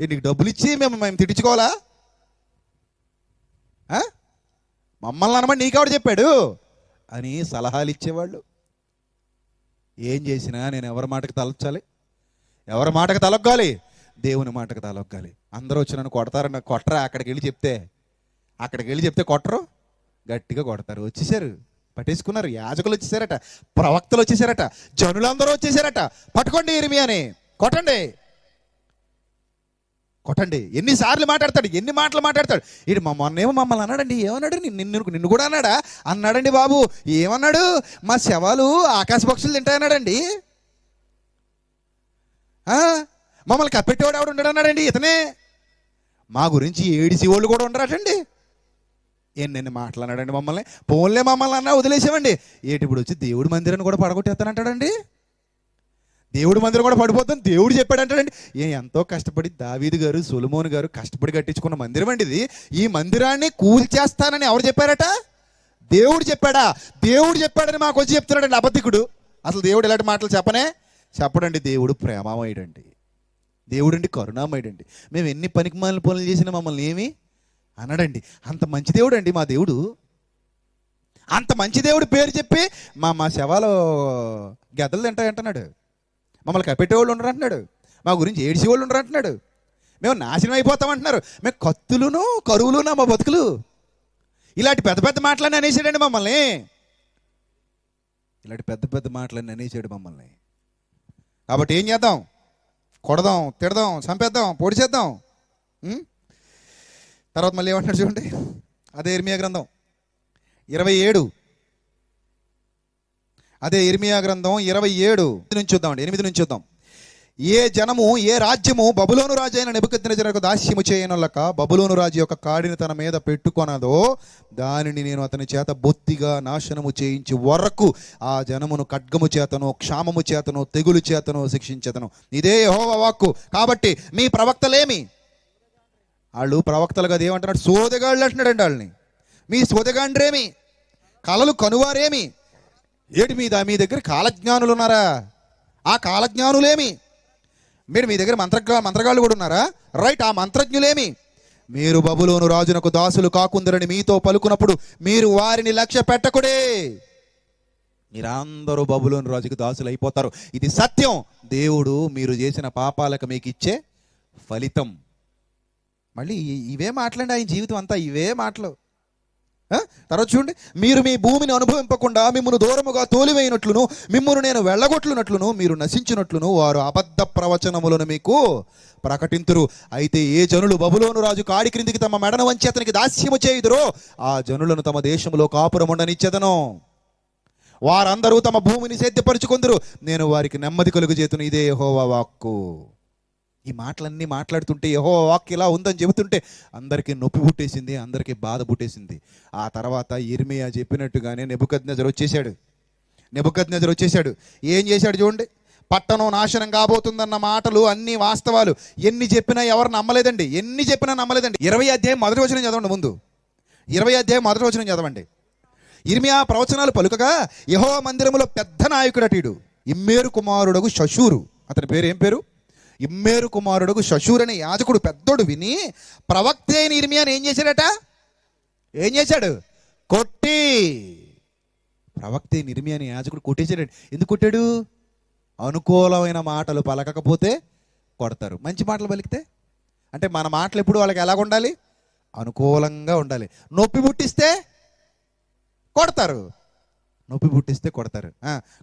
నీకు డబ్బులు ఇచ్చి మేము తిట్టించుకోవాలా? మమ్మల్ని అనమని నీకెవడు చెప్పాడు అని సలహాలు ఇచ్చేవాళ్ళు. ఏం చేసినా నేను ఎవరి మాటకు తలొచ్చాలి? ఎవరి మాటకు తలొగ్గాలి? దేవుని మాటకు తలొగ్గాలి. అందరూ వచ్చి నన్ను కొడతారని కొట్టరా? అక్కడికి వెళ్ళి చెప్తే కొట్టరు, గట్టిగా కొడతారు. వచ్చేసారు, పట్టేసుకున్నారు. యాజకులు వచ్చేసారట, ప్రవక్తలు వచ్చేసారట, జనులందరూ వచ్చేసారట. పట్టుకోండి ఇర్మియాని, కొట్టండి. ఎన్నిసార్లు మాట్లాడతాడు, ఎన్ని మాటలు మాట్లాడతాడు. ఇటు మొన్నేమో మమ్మల్ని అన్నాడండి. ఏమన్నాడు? నిన్ను కూడా అన్నాడండి బాబు. ఏమన్నాడు? మా శవాలు ఆకాశ పక్షులు తింటాయన్నాడండి. మమ్మల్ని కప్పెట్టేవాడు ఎవడు ఉండడు అన్నాడండి. ఇతనే మా గురించి ఏడిసి వాళ్ళు కూడా ఉండరాటండి. ఎన్నెన్ని మాట్లాడాడండి మమ్మల్ని. పోన్లే మమ్మల్ని అన్నా వదిలేసామండి. ఇప్పుడు వచ్చి దేవుడి మందిరాన్ని కూడా పడగొట్టేస్తానంటాడండి. దేవుడి మందిరం కూడా పడిపోతాను దేవుడు చెప్పాడంటాడండి. ఎంతో కష్టపడి దావీదు గారు, సొలొమోను గారు కష్టపడి కట్టించుకున్న మందిరం అండి ఇది. ఈ మందిరాన్ని కూల్చేస్తానని ఎవరు చెప్పారట? దేవుడు చెప్పాడా? దేవుడు చెప్పాడని మాకు వచ్చి చెప్తున్నాడండి అబద్ధికుడు. అసలు దేవుడు ఇలాంటి మాటలు చెప్పడండి. దేవుడు ప్రేమమయుడండి, దేవుడండి కరుణామయుడండి. మేము ఎన్ని పనికిమాలిన పనులు చేసినా మమ్మల్ని ఏమి అనడండి. అంత మంచి దేవుడు అండి మా దేవుడు. అంత మంచి దేవుడు పేరు చెప్పి మా శవాలు గెదలు తింటాయంటున్నాడు. మమ్మల్ని కప్పెట్టేవాళ్ళు ఉండరు అంటున్నాడు. మా గురించి ఏడిసేవాళ్ళు ఉండరు అంటున్నాడు. మేము నాశనం అయిపోతామంటున్నారు. మేము కత్తులును కరువులునా మా బతుకులు. ఇలాంటి పెద్ద పెద్ద మాటలన్నీ అనేసాడండి మమ్మల్ని. మమ్మల్ని. కాబట్టి ఏం చేద్దాం? కొడదాం, తిడదాం, చంపేద్దాం, పొడి చేద్దాం. తర్వాత మళ్ళీ ఏమంటాడు చూడండి. అదే ఇర్మియా గ్రంథం 27, అదే ఇర్మియా గ్రంథం 27 నుంచి చూద్దామండి. 8 నుంచి చూద్దాం. ఏ జనము, ఏ రాజ్యము బబులోను రాజు అయిన నెబుకద్నెజరుకు దాస్యము చేయనొల్లక బబులోను రాజు యొక్క కాడిని తన మీద పెట్టుకొనదో దానిని నేను అతని చేత బొత్తిగా నాశనము చేయించి వరకు ఆ జనమును ఖడ్గము చేతను, క్షామము చేతను, తెగులు చేతను శిక్షించేతను. ఇదే యెహోవా వాక్కు. కాబట్టి మీ ప్రవక్తలేమి? వాళ్ళు ప్రవక్తలు కదా, ఏమంటున్నాడు? సోదెగాళ్ళు అంటున్నాడండి వాళ్ళని. మీ సోదెగాండ్రేమి? కలలు కనువారేమి? మీ దగ్గర కాలజ్ఞానులు ఉన్నారా? ఆ కాలజ్ఞానులేమి? మీ దగ్గర మంత్రగాళ్ళు కూడా ఉన్నారా? రైట్, ఆ మంత్రజ్ఞులేమి? మీరు బబులోను రాజునకు దాసులు కాకుందరని మీతో పలుకున్నప్పుడు మీరు వారిని లక్ష్య పెట్టకుడే. మీరందరూ బబులోను రాజుకు దాసులు అయిపోతారు. ఇది సత్యం. దేవుడు మీరు చేసిన పాపాలకు మీకు ఇచ్చే ఫలితం. మళ్ళీ ఇవే మాటలండి ఆయన జీవితం అంతా, ఇవే మాటలు. తర్వాత చూడండి. మీరు మీ భూమిని అనుభవింపకుండా మిమ్మల్ని దూరముగా తోలివేయినట్లును, మిమ్మల్ని నేను వెళ్ళగొట్లునట్లును, మీరు నశించినట్లును వారు అబద్ధ ప్రవచనములను మీకు ప్రకటింతురు. అయితే ఏ జనులు బబులోను రాజు కాడి క్రిందికి తమ మెడను వంచి అతనికి దాస్యము చేయుదురో ఆ జనులను తమ దేశంలో కాపురం ఉండనిచ్చెదను. వారందరూ తమ భూమిని సేద్యపరుచుకొందురు. నేను వారికి నెమ్మది కలుగజేతును. ఇదే యెహోవా వాక్కు. ఈ మాటలన్నీ మాట్లాడుతుంటే, యెహోవా వాక్కు ఇలా ఉందని చెబుతుంటే అందరికీ నొప్పి పుట్టేసింది, అందరికీ బాధ పుట్టేసింది. ఆ తర్వాత ఇర్మియా చెప్పినట్టుగానే నెబుకద్నెజరు వచ్చేసాడు. ఏం చేశాడు చూడండి. పట్టణం నాశనం కాబోతుందన్న మాటలు అన్ని వాస్తవాలు. ఎన్ని చెప్పినా ఎవరు నమ్మలేదండి. 20 అధ్యాయం మొదటి వచనం చదవండి. ముందు 20 అధ్యాయం మొదటి వచనం చదవండి. ఇర్మియా ప్రవచనాలు పలుకగా యెహోవా మందిరములో పెద్ద నాయకుడటీడు ఇమ్మేరు కుమారుడగు షషూరు. అతని పేరు ఏం పేరు? ఇమ్మేరు కుమారుడగు షషూర్ అనే యాజకుడు పెద్దోడు విని ప్రవక్త అయిన ఇర్మియాని ఏం చేశాడు? కొట్టి. ప్రవక్త అయిన ఇర్మియాని యాజకుడు కొట్టేశాడు. ఎందుకు కొట్టాడు? అనుకూలమైన మాటలు పలకకపోతే కొడతారు, మంచి మాటలు పలికితే. అంటే మన మాటలు ఎప్పుడు వాళ్ళకి ఎలాగ ఉండాలి? అనుకూలంగా ఉండాలి. నొప్పి పుట్టిస్తే కొడతారు.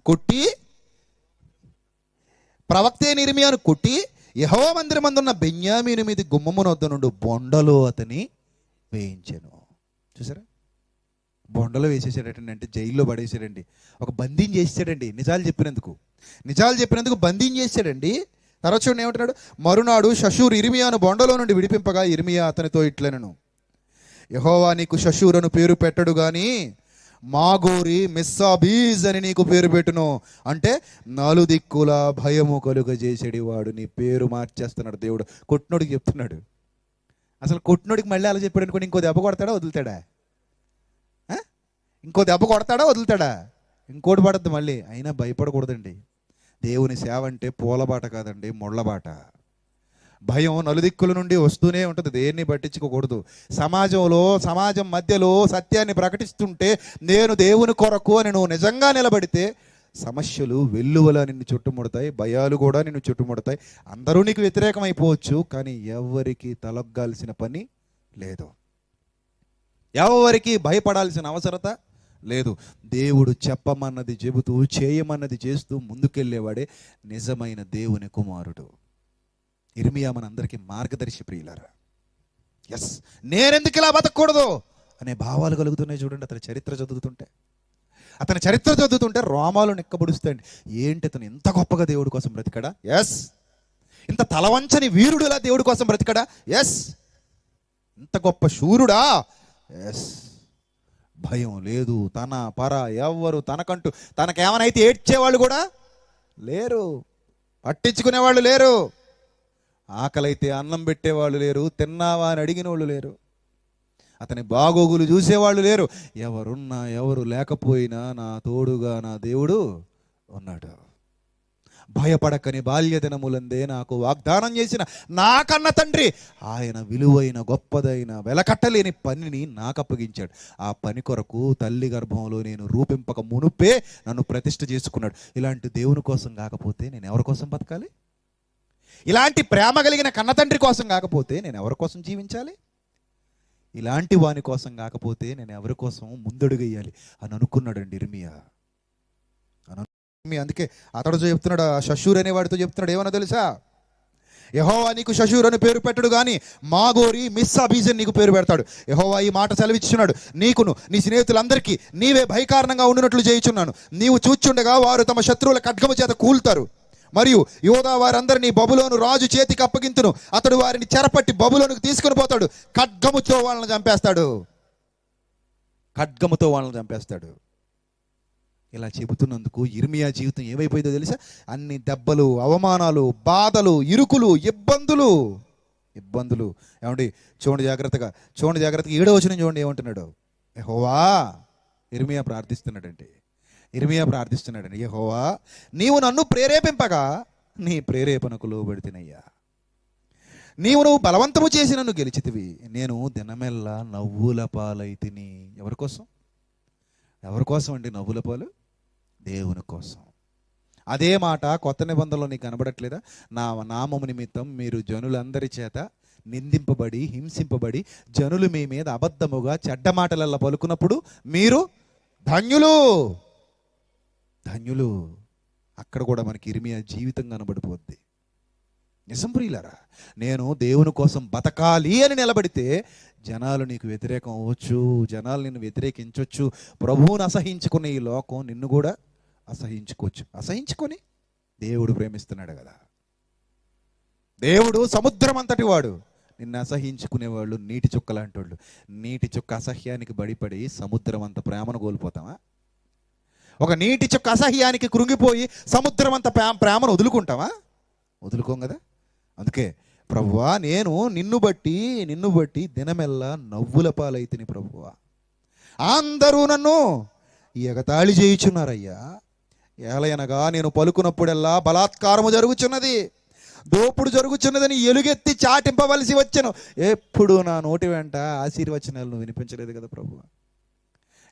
కొట్టి ప్రవక్త అయిన ఇర్మియాను కొట్టి యెహోవా మందిరమందున్న బెన్యామీను మీద గుమ్మమున వద్ద నుండి బొండలో అతని వేయించెను. చూసారా? బొండలో వేసేసాడటండి. అంటే జైల్లో పడేసాడండి. ఒక బందీని చేసాడండి. నిజాలు చెప్పినందుకు బందీని చేశాడండి. తర్వాత చూడండి ఏమంటున్నాడు. మరునాడు షషూర్ ఇర్మియాను బొండలో నుండి విడిపింపగా ఇర్మియా అతనితో ఇట్లనెను, యెహోవా నీకు షషూరను పేరు పెట్టడు గాని మాగోరి మిస్సాబీజ్ అని నీకు పేరు పెట్టును. అంటే నలుదిక్కుల భయము కలుగజేసేడి వాడు నీ పేరు మార్చేస్తున్నాడు దేవుడు. కొట్టినోడికి చెప్తున్నాడు. అసలు కొట్టినోడికి మళ్ళీ అలా చెప్పాడు అనుకోండి, ఇంకో దెబ్బ కొడతాడా వదులుతాడా? ఇంకో దెబ్బ కొడతాడా వదులుతాడా? ఇంకోటి పడద్దు మళ్ళీ. అయినా భయపడకూడదండి. దేవుని సేవ అంటే పూలబాట కాదండి, ముళ్ళబాట. భయం నలుదిక్కుల నుండి వస్తూనే ఉంటుంది, దేన్ని పట్టించుకోకూడదు. సమాజం మధ్యలో సత్యాన్ని ప్రకటిస్తుంటే నేను దేవుని కొరకు అని నువ్వు నిజంగా నిలబడితే సమస్యలు వెల్లువలా నిన్ను చుట్టుముడతాయి, భయాలు కూడా నిన్ను చుట్టుముడతాయి. అందరూ నీకు వ్యతిరేకమైపోవచ్చు, కానీ ఎవరికి తలొగ్గాల్సిన పని లేదు, ఎవరికి భయపడాల్సిన అవసరత లేదు. దేవుడు చెప్పమన్నది చెబుతూ చేయమన్నది చేస్తూ ముందుకెళ్ళేవాడే నిజమైన దేవుని కుమారుడు. ఇర్మియా మనందరికీ మార్గదర్శి ప్రియులారా. ఎస్, నేనెందుకు ఇలా బతకూడదు అనే భావాలు కలుగుతున్నాయి చూడండి అతని చరిత్ర చదువుతుంటే రోమాలు నిక్కబడుస్తాయండి. ఏంటి అతను ఇంత గొప్పగా దేవుడి కోసం బ్రతికాడా? ఎస్. ఇంత తలవంచని వీరుడులా దేవుడి కోసం బ్రతికాడా? ఎస్. ఇంత గొప్ప శూరుడా? ఎస్. భయం లేదు, తన పర ఎవ్వరు తనకంటూ తనకేమనైతే ఏడ్చేవాళ్ళు కూడా లేరు, పట్టించుకునేవాళ్ళు లేరు, ఆకలైతే అన్నం పెట్టేవాళ్ళు లేరు, తిన్నావా అని అడిగిన వాళ్ళు లేరు, అతని బాగోగులు చూసేవాళ్ళు లేరు. ఎవరున్నా ఎవరు లేకపోయినా నా తోడుగా నా దేవుడు ఉన్నాడు. భయపడకని బాల్యదినములందే నాకు వాగ్దానం చేసిన నా కన్న తండ్రి ఆయన విలువైన గొప్పదైన వెలకట్టలేని పనిని నాకు అప్పగించాడు. ఆ పని కొరకు తల్లి గర్భంలో నేను రూపింపక మునుపే నన్ను ప్రతిష్ఠ చేసుకున్నాడు. ఇలాంటి దేవుని కోసం కాకపోతే నేను ఎవరి కోసం బతకాలి? ఇలాంటి ప్రేమ కలిగిన కన్న తండ్రి కోసం కాకపోతే నేను ఎవరి కోసం జీవించాలి? ఇలాంటి వాని కోసం కాకపోతే నేను ఎవరి కోసం ముందడుగేయాలి అని అనుకున్నాడండి ఇర్మియా. అందుకే అతడు చెప్తున్నాడు, షషూర్ అనే వాడితో చెప్తున్నాడు, ఏమన్నా తెలుసా? యెహోవా నీకు షషూర్ అని పేరు పెట్టడు కానీ మాగోరి మిస్సాబీజన్ నీకు పేరు పెడతాడు. యెహోవా ఈ మాట సెలవిచ్చున్నాడు, నీకును నీ స్నేహితులందరికీ నీవే భయకారణంగా ఉండినట్లు చేయుచున్నాను. నీవు చూచుండగా వారు తమ శత్రువుల ఖడ్గము చేత కూల్తారు. మరియు యోధా వారందరినీ బబులోను రాజు చేతికి అప్పగింతును. అతడు వారిని చెరపట్టి బబులోనుకు తీసుకుని పోతాడు. ఖడ్గముతో వాళ్ళని చంపేస్తాడు. ఇలా చెబుతున్నందుకు ఇర్మియా జీవితం ఏమైపోయిందో తెలుసా? అన్ని దెబ్బలు, అవమానాలు, బాధలు, ఇరుకులు, ఇబ్బందులు. ఏమండి చూడండి జాగ్రత్తగా 7వ వచనం చూడండి ఏమంటున్నాడు. యెహోవా ఇర్మియా ప్రార్థిస్తున్నాడండి. యెహోవా నీవు నన్ను ప్రేరేపింపగా నీ ప్రేరేపణకు లోబడితినయ్యా. నువ్వు బలవంతము చేసి నన్ను గెలిచితివి. నేను దినమెల్లా నవ్వుల పాలైతిని. ఎవరి కోసం అండి నవ్వుల పాలు? దేవుని కోసం. అదే మాట కొత్త నిబంధనలో నీకు కనబడట్లేదా? నా నామము నిమిత్తం మీరు జనులందరి చేత నిందింపబడి హింసింపబడి జనులు మీ మీద అబద్ధముగా చెడ్డ మాటలల్లా పలుకున్నప్పుడు మీరు ధన్యులు. అక్కడ కూడా మనకి ఇర్మియా జీవితం కనబడిపోద్ది. నిజం ప్రియులారా, నేను దేవుని కోసం బతకాలి అని నిలబడితే జనాలు నీకు వ్యతిరేకం అవ్వచ్చు, జనాలు నిన్ను వ్యతిరేకించవచ్చు. ప్రభువుని అసహించుకున్న ఈ లోకం నిన్ను కూడా అసహించుకొని దేవుడు ప్రేమిస్తున్నాడు కదా. దేవుడు సముద్రం అంతటి వాడు. నిన్ను అసహించుకునేవాళ్ళు నీటి చుక్క లాంటి వాళ్ళు. నీటి చుక్క అసహ్యానికి బడిపడి సముద్రం అంత ప్రేమను కోల్పోతామా? ఒక నీటి చుక్క అసహ్యానికి కృంగిపోయి సముద్రం అంత ప్రేమను వదులుకోం కదా. అందుకే ప్రభువా నేను నిన్ను బట్టి దినమెల్లా నవ్వుల పాలైతిని ప్రభువా. అందరూ నన్ను ఎగతాళి చేయుచున్నారయ్యా. ఏలయనగా నేను పలుకున్నప్పుడల్లా బలాత్కారము జరుగుచున్నది, దోపుడు జరుగుచున్నదని ఎలుగెత్తి చాటింపవలసి వచ్చెను. ఎప్పుడు నా నోటి వెంట ఆశీర్వచనాలు నువ్వు వినిపించలేదు కదా ప్రభువా.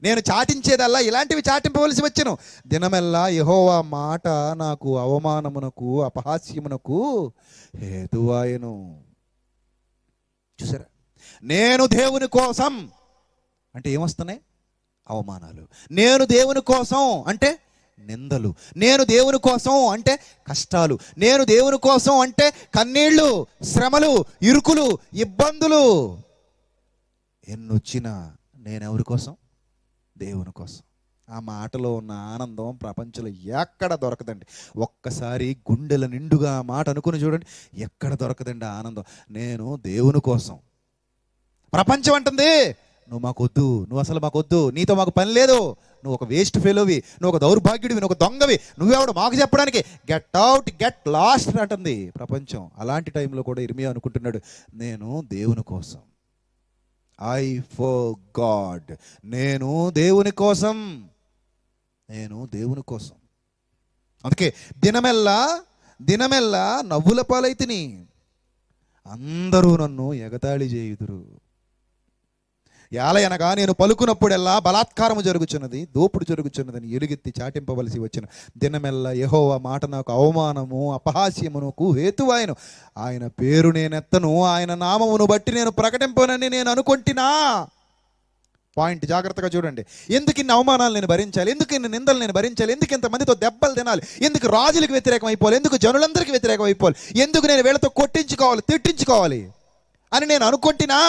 నేను చాటించేదల్లా ఇలాంటివి చాటింపవలసి వచ్చెను. దినమెల్లా యెహోవా మాట నాకు అవమానమునకు అపహాస్యమునకు హేతువాయెను. చూసారా, నేను దేవుని కోసం అంటే ఏమొస్తున్నాయి? అవమానాలు. నేను దేవుని కోసం అంటే నిందలు. నేను దేవుని కోసం అంటే కష్టాలు. నేను దేవుని కోసం అంటే కన్నీళ్ళు, శ్రమలు, ఇరుకులు, ఇబ్బందులు. ఎన్నొచ్చినా నేనెవరి కోసం? దేవుని కోసం. ఆ మాటలో ఉన్న ఆనందం ప్రపంచంలో ఎక్కడ దొరకదండి. ఒక్కసారి గుండెల నిండుగా ఆ మాట అనుకుని చూడండి, ఎక్కడ దొరకదండి ఆనందం. నేను దేవుని కోసం. ప్రపంచం అంటుంది నువ్వు మాకొద్దు, నువ్వు అసలు మాకొద్దు, నీతో మాకు పని లేదు, నువ్వు ఒక వేస్ట్ ఫెలోవి, నువ్వు ఒక దౌర్భాగ్యుడివి, నువ్వు ఒక దొంగవి, నువ్వెవడు మాకు చెప్పడానికి, గెట్ అవుట్, గెట్ లాస్ట్ అంటుంది ప్రపంచం. అలాంటి టైంలో కూడా ఇర్మియా అనుకుంటున్నాడు, నేను దేవుని కోసం. I for God. నేను దేవుని కోసం, నేను దేవుని కోసం. అందుకే దినమెల్లా నవ్వుల పాలైతిని, అందరూ నన్ను ఎగతాళి చేయుదురు. యాలయనగా నేను పలుకునప్పుడెల్లా బలాత్కారము జరుగుచున్నది, దోపుడు జరుగుచున్నదని ఎలుగెత్తి చాటింపవలసి వచ్చిన దినమెల్లా యెహోవా మాట నాకు అవమానము అపహాస్యమునకు హేతువాయను. ఆయన పేరు నేనెత్తను, ఆయన నామమును బట్టి నేను ప్రకటింపనని నేను అనుకొంటినా. పాయింట్ జాగ్రత్తగా చూడండి. ఎందుకు ఇన్ని అవమానాలు నేను భరించాలి? ఎందుకు ఇన్ని నిందలు నేను భరించాలి? ఎందుకు ఇంతమందితో దెబ్బలు తినాలి? ఎందుకు రాజులకు వ్యతిరేకం అయిపోవాలి? ఎందుకు జనులందరికీ వ్యతిరేకం అయిపోవాలి? ఎందుకు నేను వీళ్ళతో కొట్టించుకోవాలి, తిట్టించుకోవాలి అని నేను అనుకుంటున్నా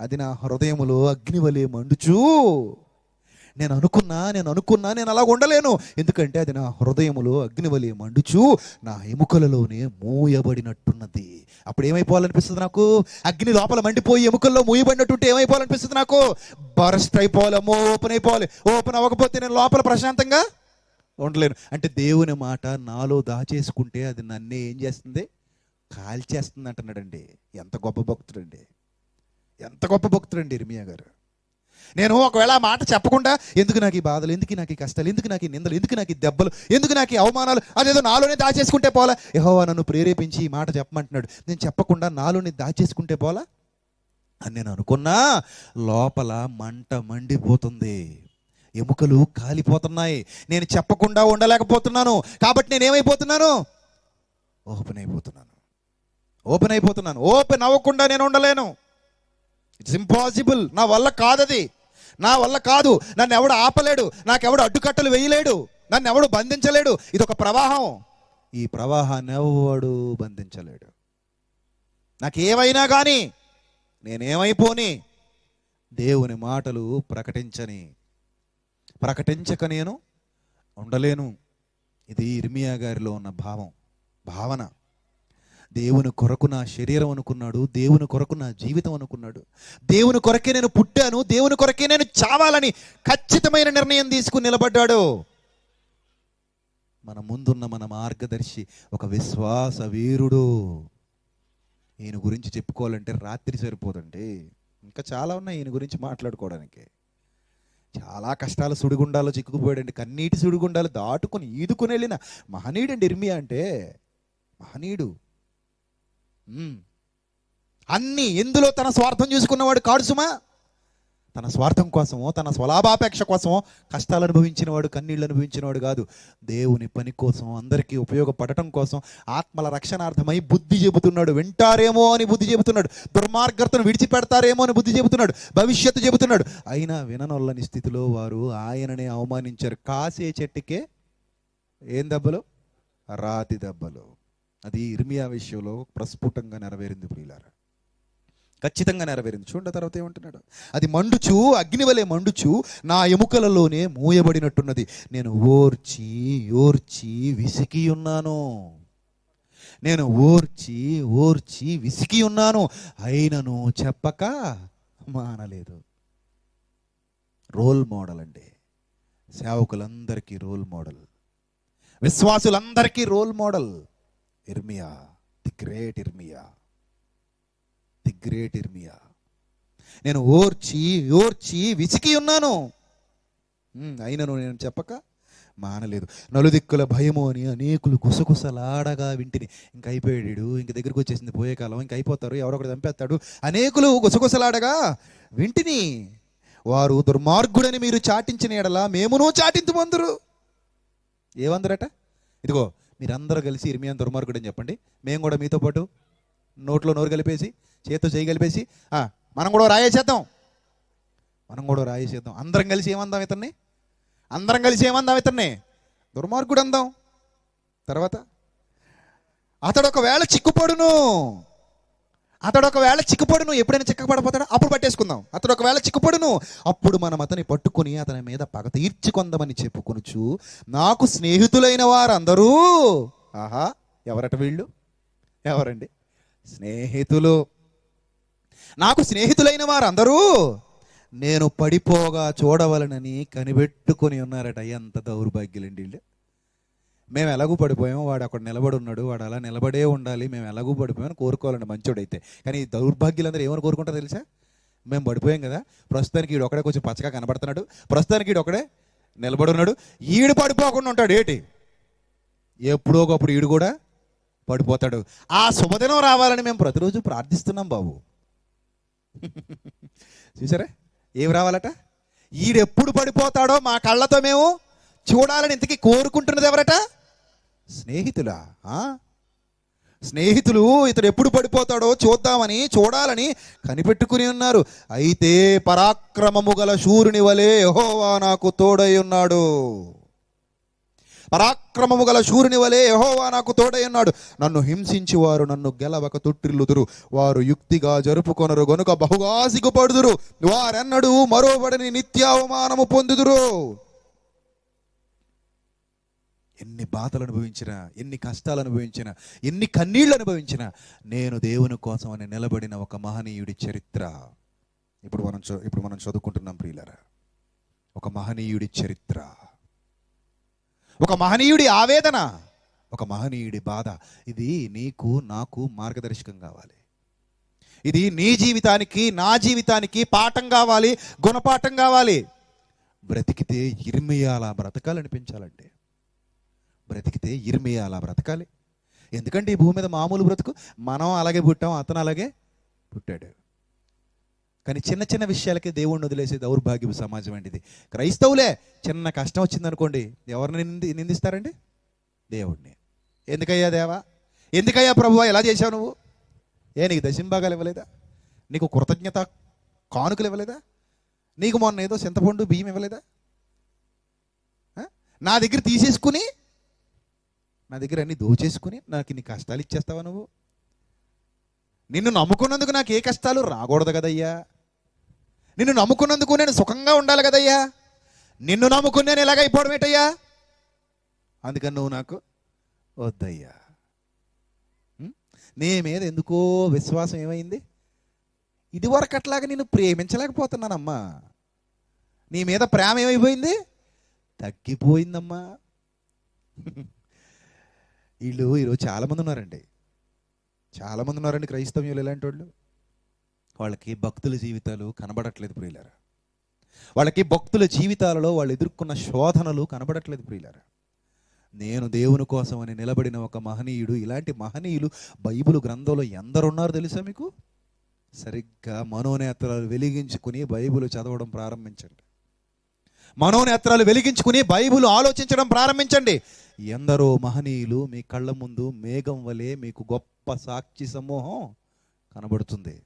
అది నా హృదయములో అగ్నివలే మండుచు. నేను అనుకున్నా నేను అలా ఉండలేను. ఎందుకంటే అది నా హృదయములో అగ్నివలే మండుచు, నా ఎముకలలోనే మూయబడినట్టున్నది. అప్పుడు ఏమైపోవాలనిపిస్తుంది నాకు? అగ్ని లోపల మండిపోయి ఎముకల్లో మూయబడినట్టుంటే ఏమైపోవాలనిపిస్తుంది నాకు? బరస్ట్ అయిపోవాలి, ఓపెన్ అవ్వకపోతే నేను లోపల ప్రశాంతంగా ఉండలేను. అంటే దేవుని మాట నాలో దాచేసుకుంటే అది నన్నే ఏం చేస్తుంది? కాల్చేస్తుంది అంటున్నాడండి. ఎంత గొప్ప భక్తుడండి ఇర్మియా గారు. నేను ఒకవేళ ఆ మాట చెప్పకుండా, ఎందుకు నాకు ఈ బాధలు, ఎందుకు నాకు ఈ కష్టాలు, ఎందుకు నాకు ఈ నిందలు, ఎందుకు నాకు ఈ దెబ్బలు, ఎందుకు నాకు ఈ అవమానాలు, అదేదో నాలోనే దాచేసుకుంటే పోలా? యెహోవా నన్ను ప్రేరేపించి ఈ మాట చెప్పమంటున్నాడు. నేను చెప్పకుండా నాలోనే దాచేసుకుంటే పోలా అని నేను అనుకున్నా, లోపల మంట మండిపోతుంది, ఎముకలు కాలిపోతున్నాయి. నేను చెప్పకుండా ఉండలేకపోతున్నాను. కాబట్టి నేనేమైపోతున్నాను? ఓపెన్ అయిపోతున్నాను. ఓపెన్ అవ్వకుండా నేను ఉండలేను. It's impossible. నా వల్ల కాదు. నన్ను ఎవడు ఆపలేడు, నాకెవడు అడ్డుకట్టలు వేయలేడు, నన్ను ఎవడు బంధించలేడు. ఇది ఒక ప్రవాహం. ఈ ప్రవాహాన్ని ఎవడు బంధించలేడు. నాకేమైనా కానీ నేనేమైపోని దేవుని మాటలు ప్రకటించక నేను ఉండలేను. ఇది ఇర్మియా గారిలో ఉన్న భావన. దేవుని కొరకు నా శరీరం అనుకున్నాడు, దేవుని కొరకు నా జీవితం అనుకున్నాడు, దేవుని కొరకే నేను పుట్టాను, దేవుని కొరకే నేను చావాలని ఖచ్చితమైన నిర్ణయం తీసుకుని నిలబడ్డాడు. మన ముందున్న మన మార్గదర్శి ఒక విశ్వాస వీరుడు. ఈయన గురించి చెప్పుకోవాలంటే రాత్రి సరిపోదండి. ఇంకా చాలా ఉన్నాయి ఈయన గురించి మాట్లాడుకోవడానికి. చాలా కష్టాల సుడిగుండాలో చిక్కుకుపోయాడండి. కన్నీటి సుడిగుండాలు దాటుకుని ఈదుకుని వెళ్ళిన మహనీయుడండి ఇర్మియా అంటే. మహనీయుడు. అన్నీ ఎందులో తన స్వార్థం చూసుకున్నవాడు కాడు సుమా. తన స్వార్థం కోసమో తన స్వలాభాపేక్ష కోసమో కష్టాలు అనుభవించినవాడు, కన్నీళ్ళు అనుభవించినవాడు కాదు. దేవుని పని కోసం, అందరికీ ఉపయోగపడటం కోసం, ఆత్మల రక్షణార్థమై బుద్ధి చెబుతున్నాడు. వింటారేమో అని బుద్ధి చెబుతున్నాడు, దుర్మార్గతను విడిచిపెడతారేమో అని బుద్ధి చెబుతున్నాడు, భవిష్యత్తు చెబుతున్నాడు. అయినా విననొల్లని స్థితిలో వారు ఆయననే అవమానించారు. కాసే చెట్టుకే ఏం దెబ్బలు? రాతి దెబ్బలు. అది ఇర్మియా విషయంలో ప్రస్ఫుటంగా నెరవేరింది ప్రియులారా. ఖచ్చితంగా నెరవేరింది. చూడండి తర్వాత ఏమంటున్నాడు? అది మండుచు, అగ్నివలే మండుచు, నా ఎముకలలోనే మూయబడినట్టున్నది. నేను ఓర్చి విసికి ఉన్నాను, అయినను చెప్పక మానలేదు. రోల్ మోడల్ అండి. సేవకులందరికీ రోల్ మోడల్, విశ్వాసులందరికీ రోల్ మోడల్ ఇర్మియా. ది గ్రేట్ ఇర్మియా. నేను ఓర్చి విసికి ఉన్నాను, అయినను నేను చెప్పక మానలేదు. నలుదిక్కుల భయము అని అనేకులు గుసగుసలాడగా వింటిని. ఇంక అయిపోయాడు, ఇంక దగ్గరికి వచ్చేసింది పోయే కాలం, ఇంక అయిపోతారు, ఎవరొకరు చంపేస్తాడు. అనేకులు గుసగుసలాడగా వింటిని. వారు దుర్మార్గుడని మీరు చాటించిన ఎడల మేమునూ చాటింతుమందురు. ఏమందరట? ఇదిగో మీరందరూ కలిసి ఇర్మియాను దుర్మార్గుడు అని చెప్పండి. మేము కూడా మీతో పాటు నోట్లో నోరు కలిపేసి, చేతితో చేయి కలిపేసి మనం కూడా రాయేసేద్దాం. అందరం కలిసి ఏమందాం ఇతన్ని? దుర్మార్గుడు అందాం. తర్వాత అతడు ఒకవేళ చిక్కుపడును. ఎప్పుడైనా చిక్కపడిపోతాడా? అప్పుడు పట్టేసుకుందాం. అతడు ఒకవేళ చిక్కుపడును, అప్పుడు మనం అతని పట్టుకుని అతని మీద పగ తీర్చుకొందామని చెప్పుకొనుచు, నాకు స్నేహితులైన వారందరూ. ఎవరట వీళ్ళు? ఎవరండి స్నేహితులు? నాకు స్నేహితులైన వారందరూ నేను పడిపోగా చూడవలనని కనిపెట్టుకొని ఉన్నారట. ఎంత దౌర్భాగ్యులండి వీళ్ళు. మేము ఎలాగూ పడిపోయాం, వాడు అక్కడ నిలబడి ఉన్నాడు, వాడు అలా నిలబడే ఉండాలి, మేము ఎలాగూ పడిపోయామని కోరుకోవాలండి మంచోడైతే. కానీ ఈ దౌర్భాగ్యులందరూ ఏమని కోరుకుంటారో తెలుసా? మేము పడిపోయాం కదా, ప్రస్తుతానికి ఈడు ఒకడే కొంచెం పచ్చగా కనబడుతున్నాడు, ప్రస్తుతానికి ఈడు ఒకడే నిలబడి ఉన్నాడు, ఈడు పడిపోకుండా ఉంటాడు ఏంటి, ఎప్పుడో ఒకప్పుడు ఈడు కూడా పడిపోతాడు. ఆ శుభదినం రావాలని మేము ప్రతిరోజు ప్రార్థిస్తున్నాం బాబు. చూసారా ఏం రావాలట? ఈడెప్పుడు పడిపోతాడో మా కళ్ళతో మేము చూడాలని ఇంతకీ కోరుకుంటున్నది ఎవరట? స్నేహితులా? స్నేహితులు ఇతడు ఎప్పుడు పడిపోతాడో చూద్దామని చూడాలని కనిపెట్టుకుని ఉన్నారు. అయితే పరాక్రమము గల శూరుని వలె యెహోవా నాకు తోడై ఉన్నాడు. పరాక్రమము గల శూరుని వలె యెహోవా నాకు తోడై ఉన్నాడు. నన్ను హింసించి వారు నన్ను గెలవక తొట్టిల్లుదురు, వారు యుక్తిగా జరుపుకొనరు గనుక బహుగా సిగ్గుపడుదురు, వారెన్నడూ మరోబడిని నిత్యావమానము పొందుదురు. ఎన్ని బాధలు అనుభవించినా, ఎన్ని కష్టాలు అనుభవించినా, ఎన్ని కన్నీళ్లు అనుభవించినా, నేను దేవుని కోసం అని నిలబడిన ఒక మహనీయుడి చరిత్ర ఇప్పుడు మనం చదువుకుంటున్నాం ప్రియులారా. ఒక మహనీయుడి చరిత్ర, ఒక మహనీయుడి ఆవేదన, ఒక మహనీయుడి బాధ. ఇది నీకు నాకు మార్గదర్శకం కావాలి. ఇది నీ జీవితానికి నా జీవితానికి పాఠం కావాలి, గుణపాఠం కావాలి. బ్రతికితే ఇర్మియా అలా బ్రతకాలనిపించాలంటే, బ్రతికితే ఇర్మియా అలా బ్రతకాలి. ఎందుకంటే ఈ భూమి మీద మామూలు బ్రతుకు, మనం అలాగే పుట్టాం, అతను అలాగే పుట్టాడు. కానీ చిన్న చిన్న విషయాలకే దేవుణ్ణి వదిలేసే దౌర్భాగ్యపు సమాజం అండి ఇది. క్రైస్తవులే చిన్న కష్టం వచ్చిందనుకోండి ఎవరిని నిందిస్తారండి? దేవుణ్ణి. ఎందుకయ్యా దేవా, ఎందుకయ్యా ప్రభువా ఎలా చేశావు నువ్వు? నీకు దశంభాగాలు ఇవ్వలేదా? నీకు కృతజ్ఞత కానుకలు ఇవ్వలేదా? నీకు మొన్న ఏదో చింతపండు బియ్యం ఇవ్వలేదా? నా దగ్గర తీసేసుకుని, నా దగ్గర అన్ని దోచేసుకుని నాకు ఇన్ని కష్టాలు ఇచ్చేస్తావా నువ్వు? నిన్ను నమ్ముకున్నందుకు నాకు ఏ కష్టాలు రాకూడదు కదయ్యా. నిన్ను నమ్ముకున్నందుకు నేను సుఖంగా ఉండాలి కదయ్యా. నిన్ను నమ్ముకుని నేను ఎలాగైపోవడం ఏంటయ్యా? అందుకని నువ్వు నాకు వద్దయ్యా. నీ మీద ఎందుకో విశ్వాసం ఏమైంది? ఇదివరకు అట్లాగా నేను ప్రేమించలేకపోతున్నానమ్మా. నీ మీద ప్రేమ ఏమైపోయింది? తగ్గిపోయిందమ్మా. వీళ్ళు ఈరోజు చాలామంది ఉన్నారండి, చాలామంది ఉన్నారండి క్రైస్తవ్యులు. ఎలాంటి వాళ్ళు? వాళ్ళకి భక్తుల జీవితాలు కనబడట్లేదు ప్రియులారా. వాళ్ళకి భక్తుల జీవితాలలో వాళ్ళు ఎదుర్కొన్న శోధనలు కనబడట్లేదు ప్రియులారా. నేను దేవుని కోసం అని నిలబడిన ఒక మహనీయుడు, ఇలాంటి మహనీయులు బైబిల్ గ్రంథంలో ఎందరున్నారు తెలుసా మీకు? సరిగ్గా మనోనేత్రాలు వెలిగించుకుని బైబిల్ చదవడం ప్రారంభించండి. మనోనేత్రాలు వెలిగించుకుని బైబిల్ ఆలోచించడం ప్రారంభించండి. ఎందరో మహనీయులు మీ కళ్ళ ముందు మేఘం వలె మీకు గొప్ప సాక్షి సమూహం కనబడుతుంది.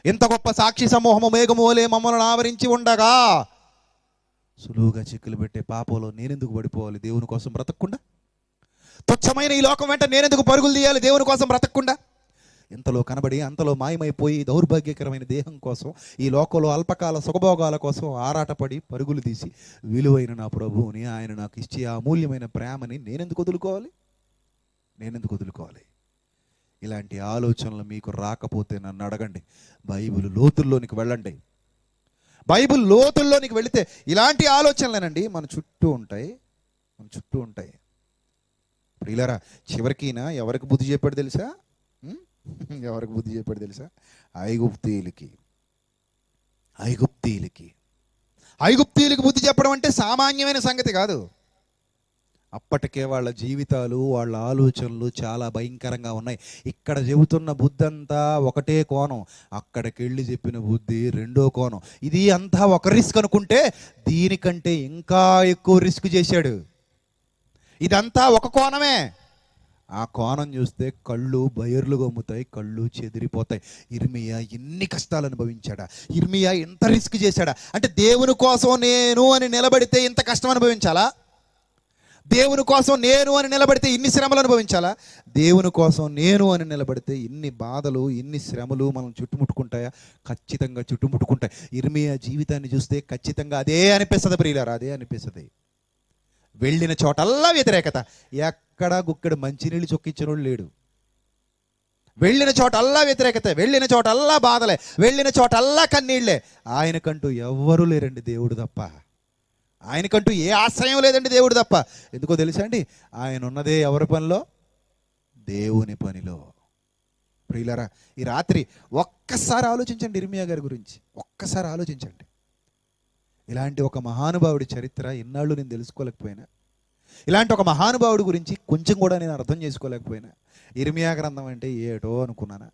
ఎంత గొప్ప సాక్షి సమూహము మేఘము వలె మమ్మల్ని ఆవరించి ఉండగా సులువుగా చిక్కులు పెట్టే పాపంలో నేనెందుకు పడిపోవాలి దేవుని కోసం బ్రతకకుండా? తుచ్చమైన ఈ లోకం వెంట నేనెందుకు పరుగులు తీయాలి దేవుని కోసం బ్రతకకుండా? ఇంతలో కనబడి అంతలో మాయమైపోయి దౌర్భాగ్యకరమైన దేహం కోసం, ఈ లోకంలో అల్పకాల సుఖభోగాల కోసం ఆరాటపడి పరుగులు తీసి విలువైన నా ప్రభువుని, ఆయన నాకు ఇచ్చే అమూల్యమైన ప్రేమని నేనెందుకు వదులుకోవాలి? నేనెందుకు వదులుకోవాలి? ఇలాంటి ఆలోచనలు మీకు రాకపోతే నన్ను అడగండి. బైబిల్ లోతుల్లోనికి వెళ్ళండి. బైబిల్ లోతుల్లోనికి వెళితే ఇలాంటి ఆలోచనలేనండి మన చుట్టూ ఉంటాయి, మన చుట్టూ ఉంటాయి. ప్రియులారా, చివరికినా ఎవరికి బుద్ధి చెప్పాడు తెలుసా? ఎవరికి బుద్ధి చెప్పాడు తెలుసా? ఐగుప్తీయులకి. ఐగుప్తీయులకి బుద్ధి చెప్పడం అంటే సామాన్యమైన సంగతి కాదు. అప్పటికే వాళ్ళ జీవితాలు, వాళ్ళ ఆలోచనలు చాలా భయంకరంగా ఉన్నాయి. ఇక్కడ చెబుతున్న బుద్ధి అంతా ఒకటే కోణం, అక్కడికి వెళ్ళి చెప్పిన బుద్ధి రెండో కోణం. ఇది అంతా ఒక రిస్క్ అనుకుంటే దీనికంటే ఇంకా ఎక్కువ రిస్క్ చేశాడు. ఇదంతా ఒక కోణమే, ఆ కోణం చూస్తే కళ్ళు బయర్లు గమ్ముతాయి, కళ్ళు చెదిరిపోతాయి. ఇర్మియా ఎన్ని కష్టాలు అనుభవించాడా? ఇర్మియా ఎంత రిస్క్ చేశాడా? అంటే దేవుని కోసం నేను అని నిలబడితే ఇంత కష్టం అనుభవించాలా? దేవుని కోసం నేను అని నిలబడితే ఇన్ని శ్రమలు అనుభవించాలా? దేవుని కోసం నేను అని నిలబడితే ఇన్ని బాధలు, ఇన్ని శ్రమలు మనం చుట్టుముట్టుకుంటాయా? ఖచ్చితంగా చుట్టుముట్టుకుంటాయి. ఇర్మియా జీవితాన్ని చూస్తే ఖచ్చితంగా అదే అనిపిస్తుంది ప్రియులారా, అదే అనిపిస్తుంది. వెళ్ళిన చోటల్లా వ్యతిరేకత, ఎక్కడా గుక్కడు మంచినీళ్ళు చొక్కించడం లేడు. వెళ్ళిన చోటల్లా వ్యతిరేకత, వెళ్ళిన చోటల్లా బాధలే, వెళ్ళిన చోటల్లా కన్నీళ్లే. ఆయనకంటూ ఎవ్వరూ లేరండి దేవుడు తప్ప. ఆయనకంటూ ఏ ఆశ్రయం లేదండి దేవుడు తప్ప. ఎందుకో తెలుసా అండి, ఆయన ఉన్నదే ఎవరి పనిలో? దేవుని పనిలో. ప్రియులారా, ఈ రాత్రి ఒక్కసారి ఆలోచించండి ఇర్మియా గారి గురించి. ఒక్కసారి ఆలోచించండి. ఇలాంటి ఒక మహానుభావుడి చరిత్ర ఇన్నాళ్ళు నేను తెలుసుకోలేకపోయినా, ఇలాంటి ఒక మహానుభావుడి గురించి కొంచెం కూడా నేను అర్థం చేసుకోలేకపోయినా, ఇర్మియా గ్రంథం అంటే ఏటో అనుకున్నానా.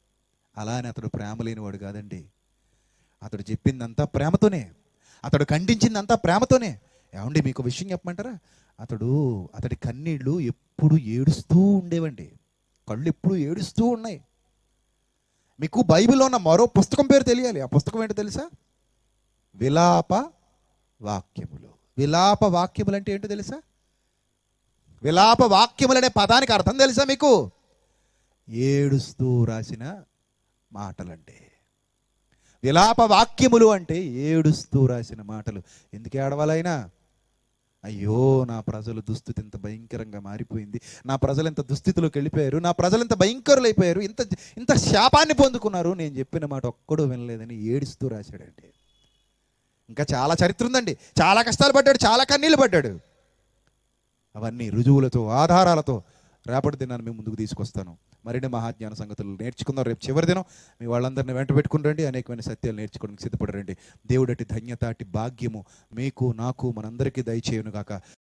అలా అని అతడు ప్రేమ లేనివాడు కాదండి. అతడు చెప్పిందంతా ప్రేమతోనే, అతడు ఖండించిందంతా ప్రేమతోనే. ఏమండి మీకు విషయం చెప్పమంటారా? అతడి కన్నీళ్ళు ఎప్పుడు ఏడుస్తూ ఉండేవండి. కళ్ళు ఎప్పుడు ఏడుస్తూ ఉన్నాయి. మీకు బైబిల్లో ఉన్న మరో పుస్తకం పేరు తెలియాలి. ఆ పుస్తకం ఏంటో తెలుసా? విలాప వాక్యములు. విలాప వాక్యములు అంటే ఏంటో తెలుసా? విలాప వాక్యములు అనే పదానికి అర్థం తెలుసా మీకు? ఏడుస్తూ రాసిన మాటలంటే. విలాప వాక్యములు అంటే ఏడుస్తూ రాసిన మాటలు. ఎందుకు ఏడవాలైనా? అయ్యో, నా ప్రజలు దుస్థితి ఇంత భయంకరంగా మారిపోయింది, నా ప్రజలు ఇంత దుస్థితిలోకి వెళ్ళిపోయారు, నా ప్రజలు ఇంత భయంకరులైపోయారు, ఇంత ఇంత శాపాన్ని పొందుకున్నారు, నేను చెప్పిన మాట ఒక్కడూ వినలేదని ఏడుస్తూ రాశాడండి. ఇంకా చాలా చరిత్ర ఉందండి. చాలా కష్టాలు పడ్డాడు, చాలా కన్నీళ్ళు పడ్డాడు. అవన్నీ రుజువులతో, ఆధారాలతో రేపటి దినాన్ని మేము ముందుకు తీసుకొస్తాను. మరిన్ని మహాజ్ఞాన సంగతులు నేర్చుకుందాం. రేపు చివరి దినం మీ వాళ్ళందరినీ వెంట పెట్టుకుని రండి. అనేకమైన సత్యాలు నేర్చుకోవడానికి సిద్ధపడరండి. దేవుడటి ధన్యత, అటి భాగ్యము మీకు, నాకు, మనందరికీ దయచేయును గాక.